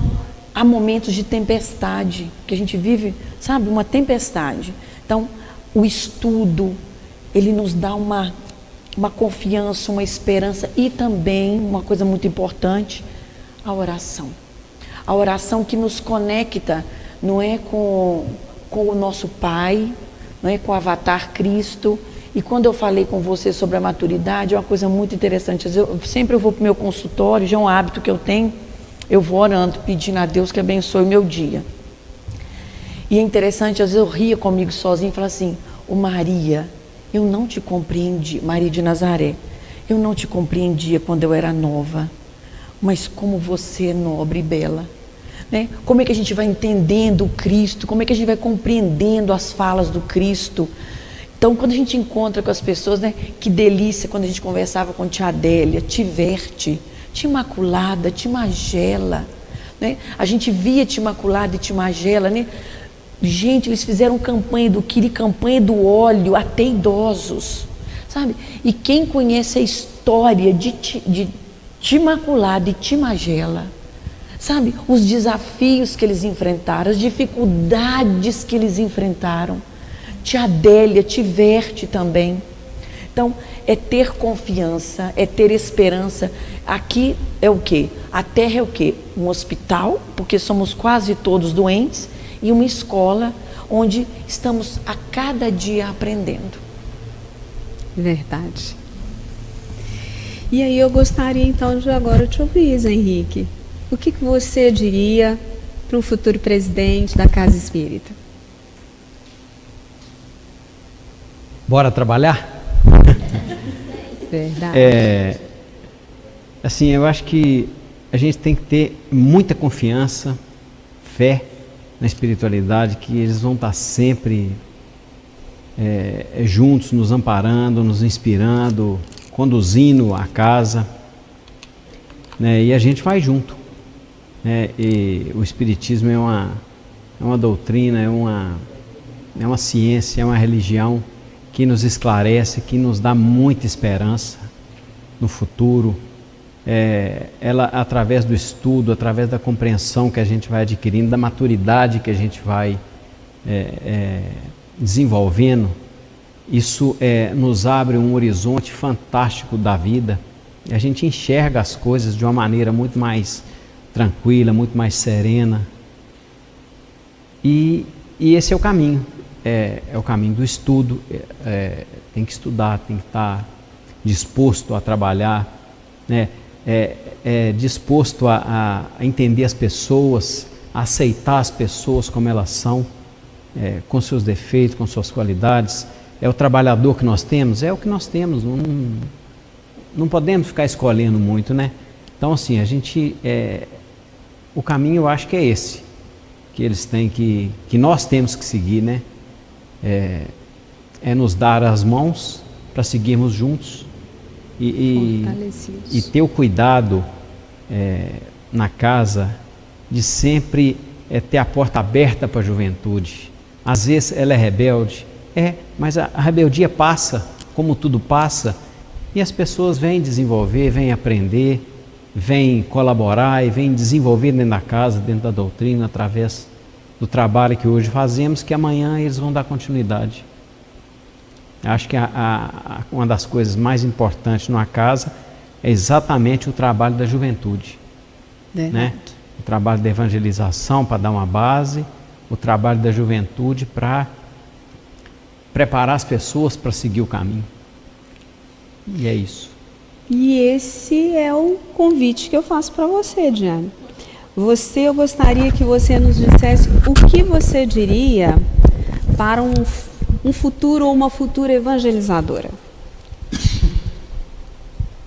F: há momentos de tempestade, que a gente vive, sabe, uma tempestade. Então, o estudo, ele nos dá uma confiança, uma esperança e também, uma coisa muito importante, a oração. A oração que nos conecta, não é com o nosso Pai, não é com o Avatar Cristo, E quando eu falei com você sobre a maturidade, é uma coisa muito interessante. Sempre eu vou para o meu consultório, já é um hábito que eu tenho, eu vou orando, pedindo a Deus que abençoe o meu dia. E é interessante, às vezes eu ria comigo sozinha e falava assim, ô Maria, eu não te compreendi, Maria de Nazaré, eu não te compreendia quando eu era nova, mas como você é nobre e bela. Né? Como é que a gente vai entendendo o Cristo, como é que a gente vai compreendendo as falas do Cristo. Então, quando a gente encontra com as pessoas, né, que delícia quando a gente conversava com tia Adélia, tia Verte, tia Imaculada, tia Magela, né? A gente via tia Imaculada e tia Magela, né? Gente, eles fizeram campanha do quiri, campanha do óleo, até idosos, sabe? E quem conhece a história de tia Imaculada e tia Magela, sabe? Os desafios que eles enfrentaram, as dificuldades que eles enfrentaram. Tia Adélia, tia Verte também. Então, é ter confiança, é ter esperança. Aqui é o quê? A terra é o quê? Um hospital, porque somos quase todos doentes, e uma escola onde estamos a cada dia aprendendo.
B: Verdade. E aí eu gostaria então de agora te ouvir, Zé Henrique. O que você diria para um futuro presidente da Casa Espírita?
I: Bora trabalhar?
B: Verdade.
I: Assim, eu acho que a gente tem que ter muita confiança, fé na espiritualidade, que eles vão estar sempre juntos, nos amparando, nos inspirando, conduzindo a casa, né? E a gente vai junto, né? E o Espiritismo é uma doutrina, é uma ciência, é uma religião que nos esclarece, que nos dá muita esperança no futuro. Ela, através do estudo, através da compreensão que a gente vai adquirindo, da maturidade que a gente vai desenvolvendo, isso nos abre um horizonte fantástico da vida. E a gente enxerga as coisas de uma maneira muito mais tranquila, muito mais serena. E esse é o caminho. É o caminho do estudo, tem que estudar, tem que estar disposto a trabalhar, né? Disposto a entender as pessoas, a aceitar as pessoas como elas são, com seus defeitos, com suas qualidades. É o trabalhador que nós temos, é o que nós temos, não podemos ficar escolhendo muito, né? Então assim, o caminho eu acho que é esse, que eles têm que nós temos que seguir, né? Nos dar as mãos para seguirmos juntos e ter o cuidado na casa de sempre ter a porta aberta para a juventude. Às vezes ela é rebelde, mas a rebeldia passa, como tudo passa, e as pessoas vêm desenvolver, vêm aprender, vêm colaborar e vêm desenvolver dentro da casa, dentro da doutrina, através do trabalho que hoje fazemos, que amanhã eles vão dar continuidade. Acho que uma das coisas mais importantes numa casa é exatamente o trabalho da juventude, né? O trabalho da evangelização para dar uma base, o trabalho da juventude para preparar as pessoas para seguir o caminho. E é isso.
B: E esse é o convite que eu faço para você, Diane. Eu gostaria que você nos dissesse o que você diria para um futuro ou uma futura evangelizadora.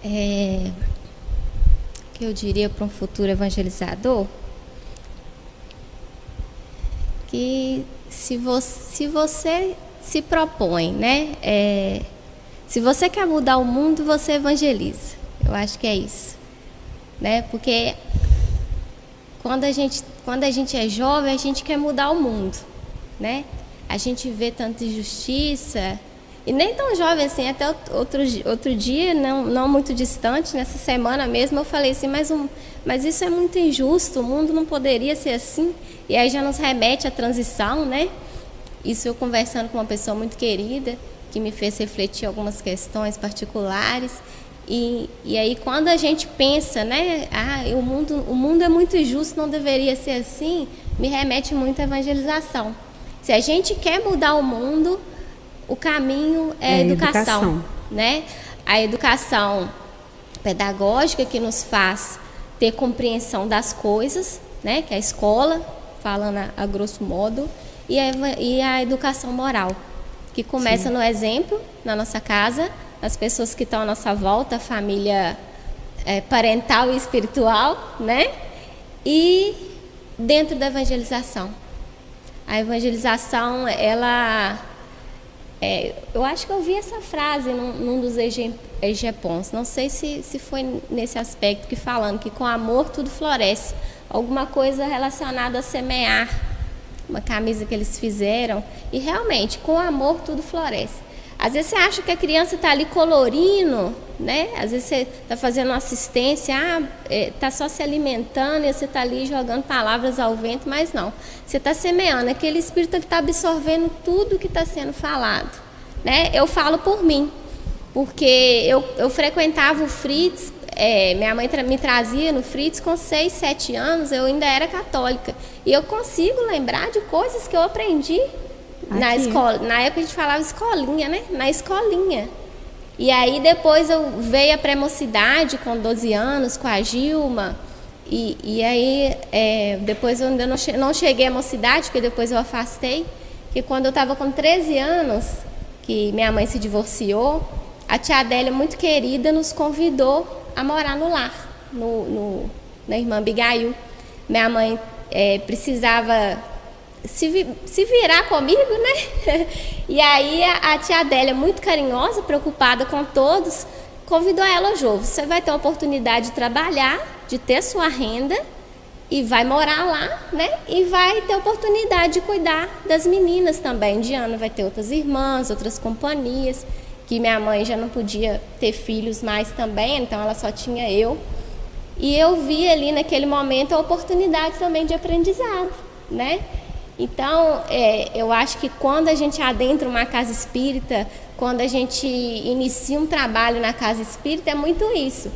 J: O que eu diria para um futuro evangelizador? Que se você se propõe, né? Se você quer mudar o mundo, você evangeliza. Eu acho que é isso, né? Porque quando a gente é jovem, a gente quer mudar o mundo, né? A gente vê tanta injustiça, e nem tão jovem assim, até outro dia, não muito distante, nessa semana mesmo, eu falei assim, mas isso é muito injusto, o mundo não poderia ser assim, e aí já nos remete à transição, né? Isso eu conversando com uma pessoa muito querida, que me fez refletir algumas questões particulares, e aí quando a gente pensa, né, o mundo é muito injusto, não deveria ser assim, me remete muito à evangelização. Se a gente quer mudar o mundo, o caminho é a educação, né? A educação pedagógica que nos faz ter compreensão das coisas, né? Que é a escola, falando a grosso modo, e a educação moral, que começa no exemplo, na nossa casa, as pessoas que estão à nossa volta, a família parental e espiritual, né? E dentro da evangelização. A evangelização, ela... eu acho que eu vi essa frase num dos egepons, não sei se foi nesse aspecto, que falando que com amor tudo floresce. Alguma coisa relacionada a semear, uma camisa que eles fizeram, e realmente, com amor tudo floresce. Às vezes você acha que a criança está ali colorindo, né? Às vezes você está fazendo uma assistência, está só se alimentando e você está ali jogando palavras ao vento, mas não. Você está semeando, aquele espírito está absorvendo tudo que está sendo falado, né? Eu falo por mim, porque eu frequentava o Fritz, minha mãe me trazia no Fritz com 6, 7 anos, eu ainda era católica. E eu consigo lembrar de coisas que eu aprendi na escola. Na época a gente falava escolinha, né? Na escolinha. E aí depois eu veio a pré-mocidade com 12 anos, com a Gilma. E aí depois eu ainda não cheguei à mocidade, porque depois eu afastei. Que quando eu estava com 13 anos, que minha mãe se divorciou, a tia Adélia, muito querida, nos convidou a morar no lar, na irmã Abigail. Minha mãe precisava se virar comigo, né? E aí a tia Adélia, muito carinhosa, preocupada com todos, convidou ela: Jô, você vai ter a oportunidade de trabalhar, de ter sua renda, e vai morar lá, né? E vai ter a oportunidade de cuidar das meninas também. Diana vai ter outras irmãs, outras companhias, que minha mãe já não podia ter filhos mais também, então ela só tinha eu. E eu vi ali naquele momento a oportunidade também de aprendizado, né? Então, eu acho que quando a gente adentra uma casa espírita, quando a gente inicia um trabalho na casa espírita, é muito isso.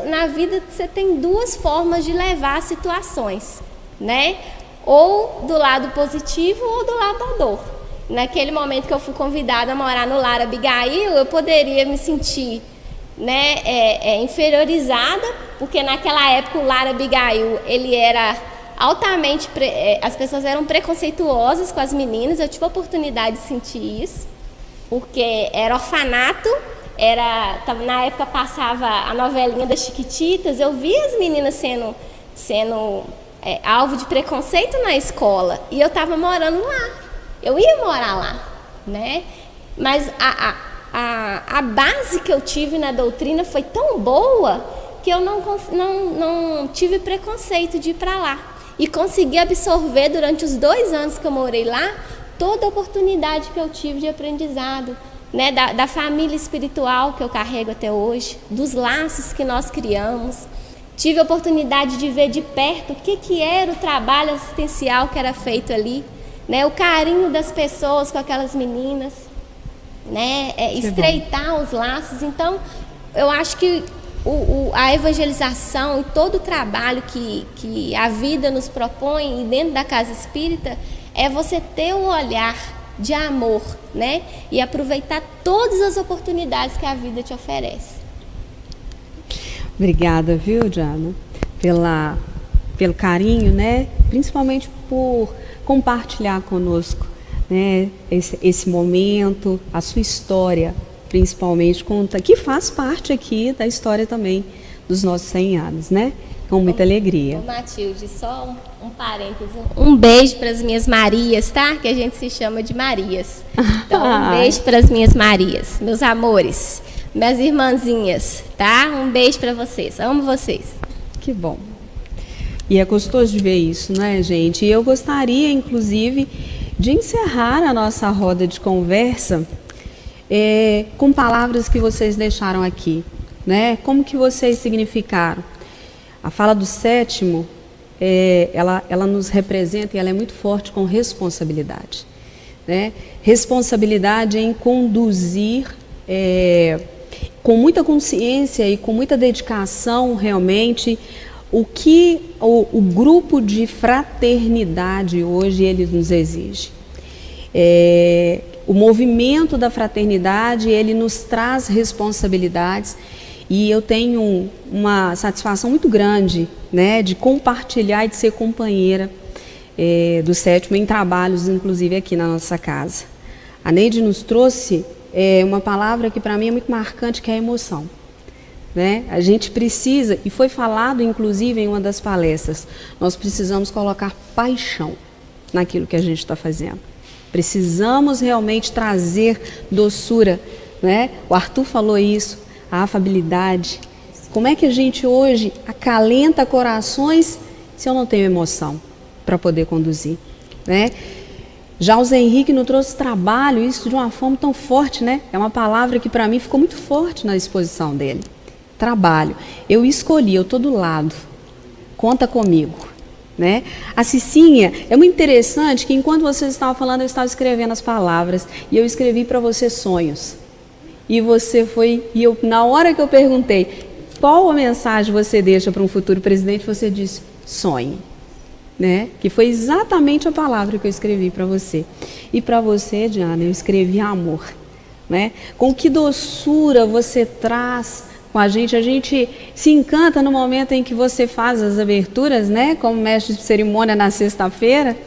J: Na vida você tem duas formas de levar as situações, né? Ou do lado positivo ou do lado da dor. Naquele momento que eu fui convidada a morar no Lar Abigail, eu poderia me sentir, né, inferiorizada, porque naquela época o Lar Abigail, ele era altamente, as pessoas eram preconceituosas com as meninas. Eu tive a oportunidade de sentir isso, porque era orfanato, na época passava a novelinha das Chiquititas, eu via as meninas sendo alvo de preconceito na escola, e eu estava morando lá, eu ia morar lá, né? Mas a base que eu tive na doutrina foi tão boa que eu não tive preconceito de ir para lá. E consegui absorver durante os 2 anos que eu morei lá toda a oportunidade que eu tive de aprendizado, né? Da família espiritual que eu carrego até hoje, dos laços que nós criamos. Tive a oportunidade de ver de perto o que era o trabalho assistencial que era feito ali, né? O carinho das pessoas com aquelas meninas, né? Estreitar os laços. Então, eu acho que a evangelização e todo o trabalho que a vida nos propõe, e dentro da casa espírita, é você ter um olhar de amor, né? E aproveitar todas as oportunidades que a vida te oferece.
B: Obrigada, viu, Diana, pelo carinho, né? Principalmente por compartilhar conosco, né, esse momento, a sua história, principalmente, que faz parte aqui da história também dos nossos 100 anos, né? Com muita alegria.
J: Matilde, só um parêntese. Um beijo para as minhas Marias, tá? Que a gente se chama de Marias. Então, um beijo para as minhas Marias, meus amores, minhas irmãzinhas, tá? Um beijo para vocês. Amo vocês.
B: Que bom. E é gostoso de ver isso, né, gente? E eu gostaria, inclusive, de encerrar a nossa roda de conversa com palavras que vocês deixaram aqui, né? Como que vocês significaram? A fala do sétimo, ela nos representa, e ela é muito forte com responsabilidade, né? Responsabilidade em conduzir com muita consciência e com muita dedicação, realmente, o que o grupo de fraternidade hoje ele nos exige. o movimento da fraternidade, ele nos traz responsabilidades, e eu tenho uma satisfação muito grande, né, de compartilhar e de ser companheira do sétimo em trabalhos, inclusive aqui na nossa casa. A Neide nos trouxe uma palavra que para mim é muito marcante, que é a emoção. Né? A gente precisa, e foi falado inclusive em uma das palestras, nós precisamos colocar paixão naquilo que a gente está fazendo. Precisamos realmente trazer doçura, né? O Arthur falou isso, a afabilidade. Como é que a gente hoje acalenta corações se eu não tenho emoção para poder conduzir, né? Já o Zé Henrique nos trouxe trabalho, isso de uma forma tão forte, né? É uma palavra que para mim ficou muito forte na exposição dele. Trabalho. Eu escolhi, eu estou do lado. Conta comigo, né? A Cicinha, é muito interessante que enquanto vocês estavam falando, eu estava escrevendo as palavras e eu escrevi para você sonhos. E você foi, na hora que eu perguntei qual a mensagem você deixa para um futuro presidente, você disse sonhe. Né? Que foi exatamente a palavra que eu escrevi para você. E para você, Diana, eu escrevi amor, né? Com que doçura você traz com a gente se encanta no momento em que você faz as aberturas, né? Como mestre de cerimônia na sexta-feira.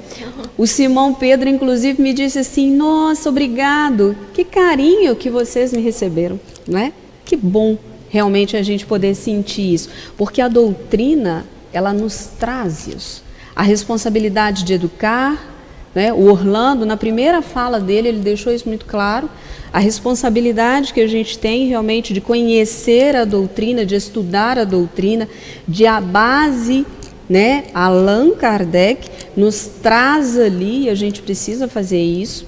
B: O Simão Pedro, inclusive, me disse assim, nossa, obrigado, que carinho que vocês me receberam, né? Que bom realmente a gente poder sentir isso, porque a doutrina, ela nos traz isso. A responsabilidade de educar, né? O Orlando, na primeira fala dele, ele deixou isso muito claro, a responsabilidade que a gente tem realmente de conhecer a doutrina, de estudar a doutrina, de a base, né? Allan Kardec nos traz ali, a gente precisa fazer isso.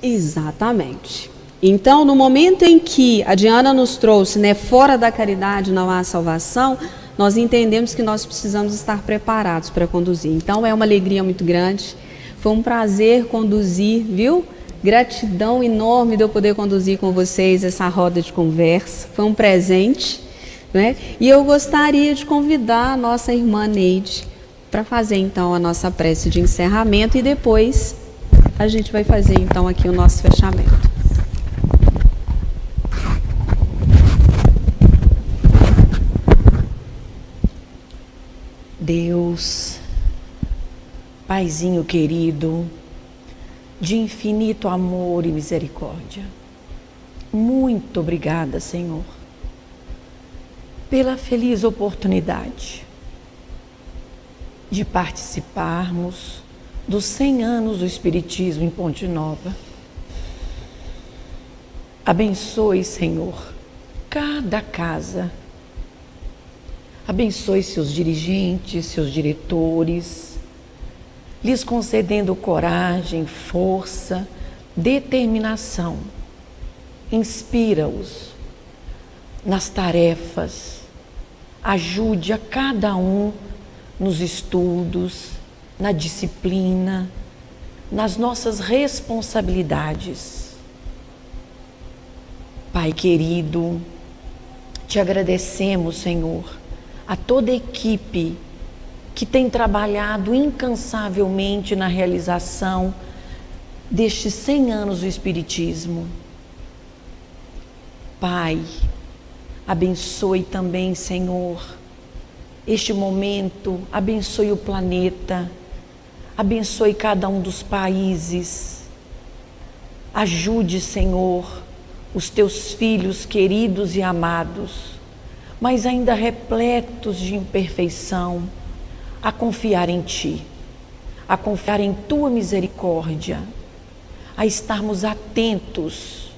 B: Exatamente. Então, no momento em que a Diana nos trouxe, né, fora da caridade não há salvação, nós entendemos que nós precisamos estar preparados para conduzir. Então, é uma alegria muito grande. Foi um prazer conduzir, viu? Gratidão enorme de eu poder conduzir com vocês essa roda de conversa. Foi um presente, né? E eu gostaria de convidar a nossa irmã Neide para fazer, então, a nossa prece de encerramento e depois a gente vai fazer, então, aqui o nosso fechamento.
F: Deus, Paizinho querido, de infinito amor e misericórdia, muito obrigada, Senhor, pela feliz oportunidade de participarmos dos 100 anos do Espiritismo em Ponte Nova. Abençoe, Senhor, cada casa. Abençoe seus dirigentes, seus diretores, lhes concedendo coragem, força, determinação. Inspira-os nas tarefas, ajude a cada um nos estudos, na disciplina, nas nossas responsabilidades. Pai querido, te agradecemos, Senhor, a toda a equipe que tem trabalhado incansavelmente na realização destes 100 anos do Espiritismo. Pai, abençoe também, Senhor, este momento, abençoe o planeta, abençoe cada um dos países. Ajude, Senhor, os teus filhos queridos e amados, mas ainda repletos de imperfeição, a confiar em Ti, a confiar em Tua misericórdia, a estarmos atentos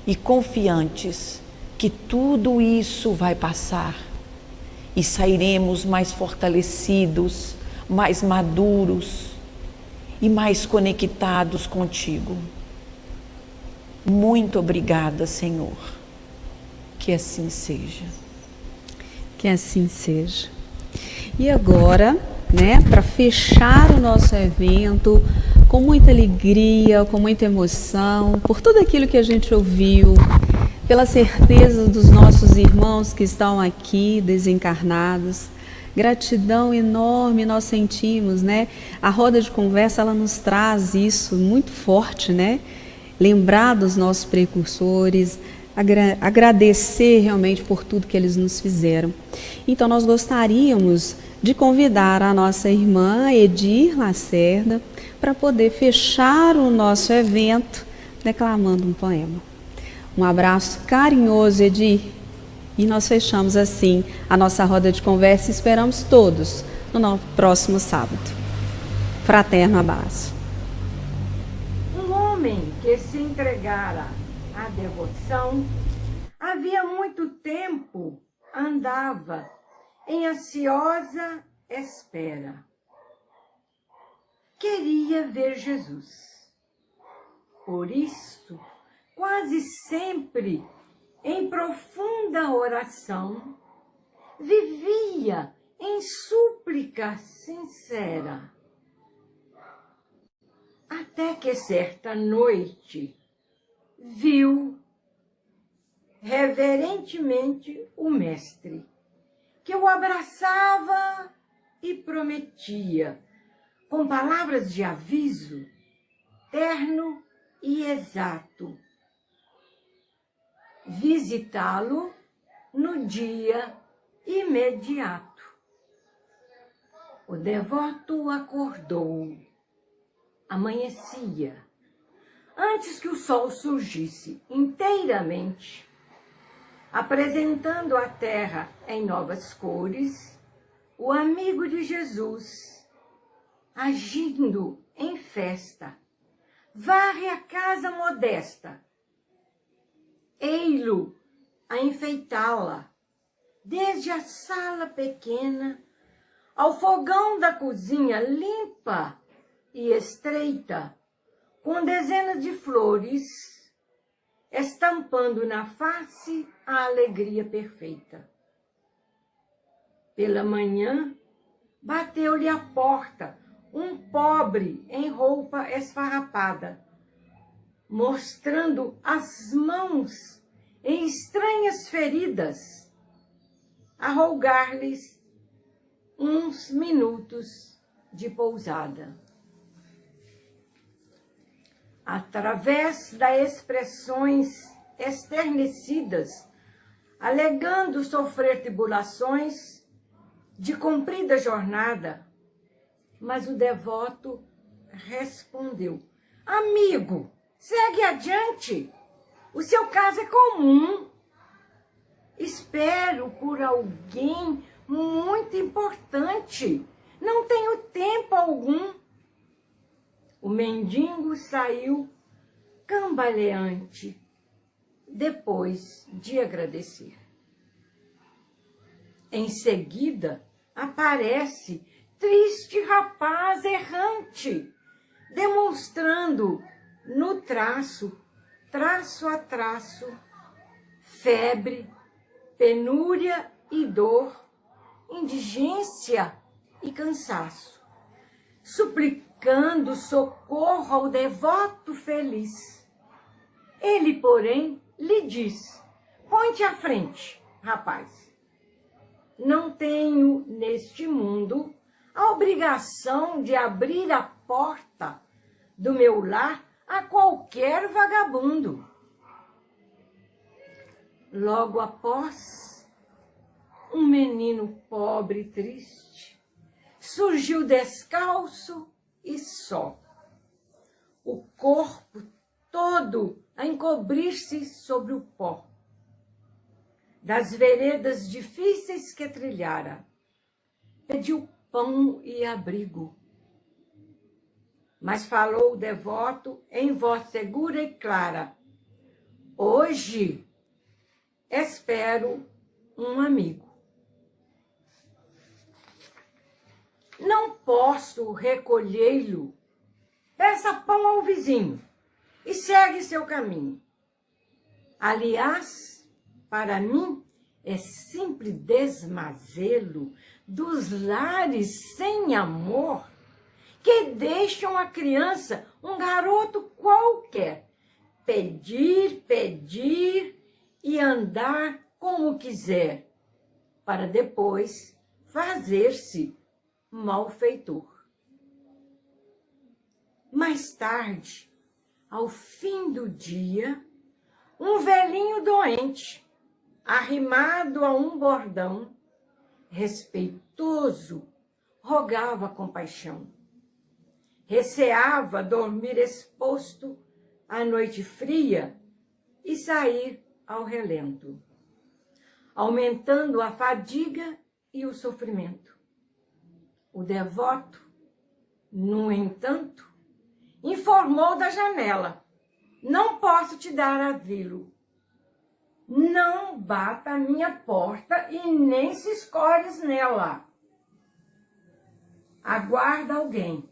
F: e confiantes que tudo isso vai passar e sairemos mais fortalecidos, mais maduros e mais conectados contigo. Muito obrigada, Senhor. Que assim seja.
B: Que assim seja. E agora, né, para fechar o nosso evento, com muita alegria, com muita emoção, por tudo aquilo que a gente ouviu, pela certeza dos nossos irmãos que estão aqui desencarnados, Gratidão enorme nós sentimos, né? A roda de conversa, ela nos traz isso muito forte, né? Lembrar dos nossos precursores, agradecer realmente por tudo que eles nos fizeram. Então, nós gostaríamos de convidar a nossa irmã Edir Lacerda para poder fechar o nosso evento declamando um poema. Um abraço carinhoso, Edir, e nós fechamos assim a nossa roda de conversa e esperamos todos no próximo sábado. Fraterno abraço.
K: Um homem que se entregara à devoção, havia muito tempo andava em ansiosa espera. Queria ver Jesus. Por isso, quase sempre, em profunda oração, vivia em súplica sincera. Até que certa noite viu reverentemente o mestre, que o abraçava e prometia, com palavras de aviso, terno e exato, visitá-lo no dia imediato. O devoto acordou. Amanhecia. Antes que o sol surgisse inteiramente, apresentando a terra em novas cores, o amigo de Jesus, agindo em festa, varre a casa modesta, ei-lo a enfeitá-la, desde a sala pequena ao fogão da cozinha limpa e estreita, com dezenas de flores, estampando na face a alegria perfeita. Pela manhã, bateu-lhe à porta um pobre em roupa esfarrapada, mostrando as mãos em estranhas feridas, a rogar-lhes uns minutos de pousada. Através das expressões esternecidas, alegando sofrer tribulações de comprida jornada, mas o devoto respondeu: amigo, segue adiante, o seu caso é comum. Espero por alguém muito importante, não tenho tempo algum. O mendigo saiu cambaleante, depois de agradecer. Em seguida, aparece triste rapaz errante, demonstrando no traço a traço, febre, penúria e dor, indigência e cansaço, suplicando socorro ao devoto feliz. Ele, porém, lhe diz: põe-te à frente, rapaz. Não tenho neste mundo a obrigação de abrir a porta do meu lar a qualquer vagabundo. Logo após, um menino pobre e triste surgiu descalço e só, o corpo todo a encobrir-se sobre o pó das veredas difíceis que trilhara. Pediu pão e abrigo, mas falou o devoto em voz segura e clara: hoje espero um amigo. Não posso recolhê-lo. Peça pão ao vizinho e segue seu caminho. Aliás, para mim, é simples desmazelo dos lares sem amor que deixam a criança, um garoto qualquer, pedir e andar como quiser, para depois fazer-se malfeitor. Mais tarde, ao fim do dia, um velhinho doente, arrimado a um bordão, respeitoso, rogava compaixão. Receava dormir exposto à noite fria e sair ao relento, aumentando a fadiga e o sofrimento. O devoto, no entanto, informou da janela: não posso te dar asilo. Não bata a minha porta e nem se escores nela. Aguarda alguém.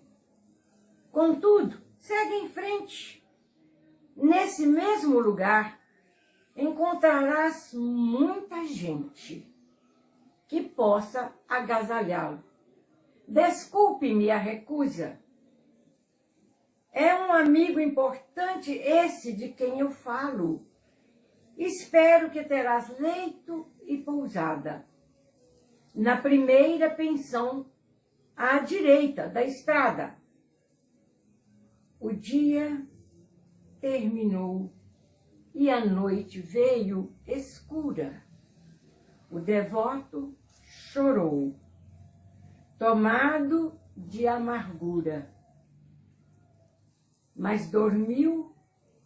K: Contudo, segue em frente. Nesse mesmo lugar, encontrarás muita gente que possa agasalhá-lo. Desculpe-me a recusa. É um amigo importante esse de quem eu falo. Espero que terás leito e pousada. Na primeira pensão, à direita da estrada. O dia terminou e a noite veio escura. O devoto chorou, tomado de amargura. Mas dormiu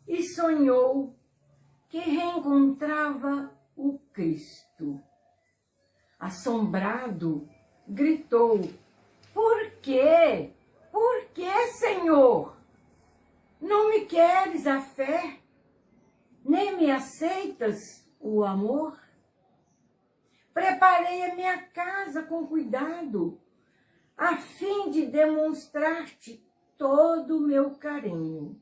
K: e sonhou que reencontrava o Cristo. Assombrado, gritou: por quê? Por quê, Senhor? Não me queres a fé? Nem me aceitas o amor? Preparei a minha casa com cuidado, a fim de demonstrar-te todo o meu carinho.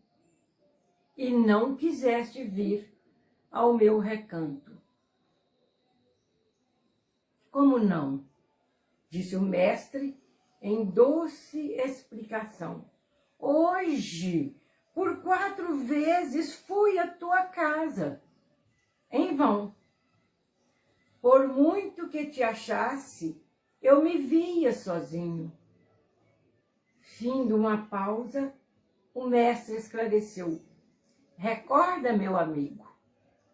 K: E não quiseste vir ao meu recanto. Como não? Disse o mestre em doce explicação. Hoje, por 4 vezes, fui à tua casa. Em vão. Por muito que te achasse, eu me via sozinho. Fim de uma pausa, o mestre esclareceu. Recorda, meu amigo,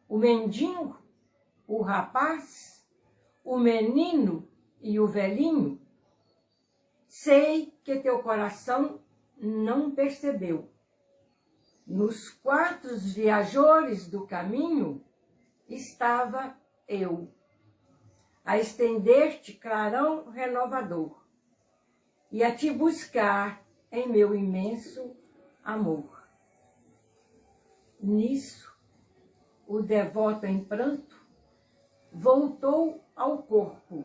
K: o mendigo, o rapaz, o menino e o velhinho? Sei que teu coração não percebeu. Nos 4 viajores do caminho estava eu, a estender-te clarão renovador e a te buscar em meu imenso amor. Nisso, o devoto em pranto voltou ao corpo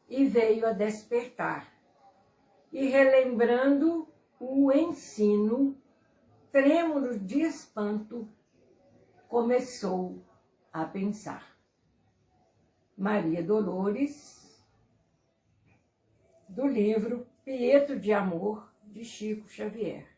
K: e veio a despertar. E relembrando o ensino, trêmulo de espanto, começou a pensar. Maria Dolores, do livro Pietro de Amor, de Chico Xavier.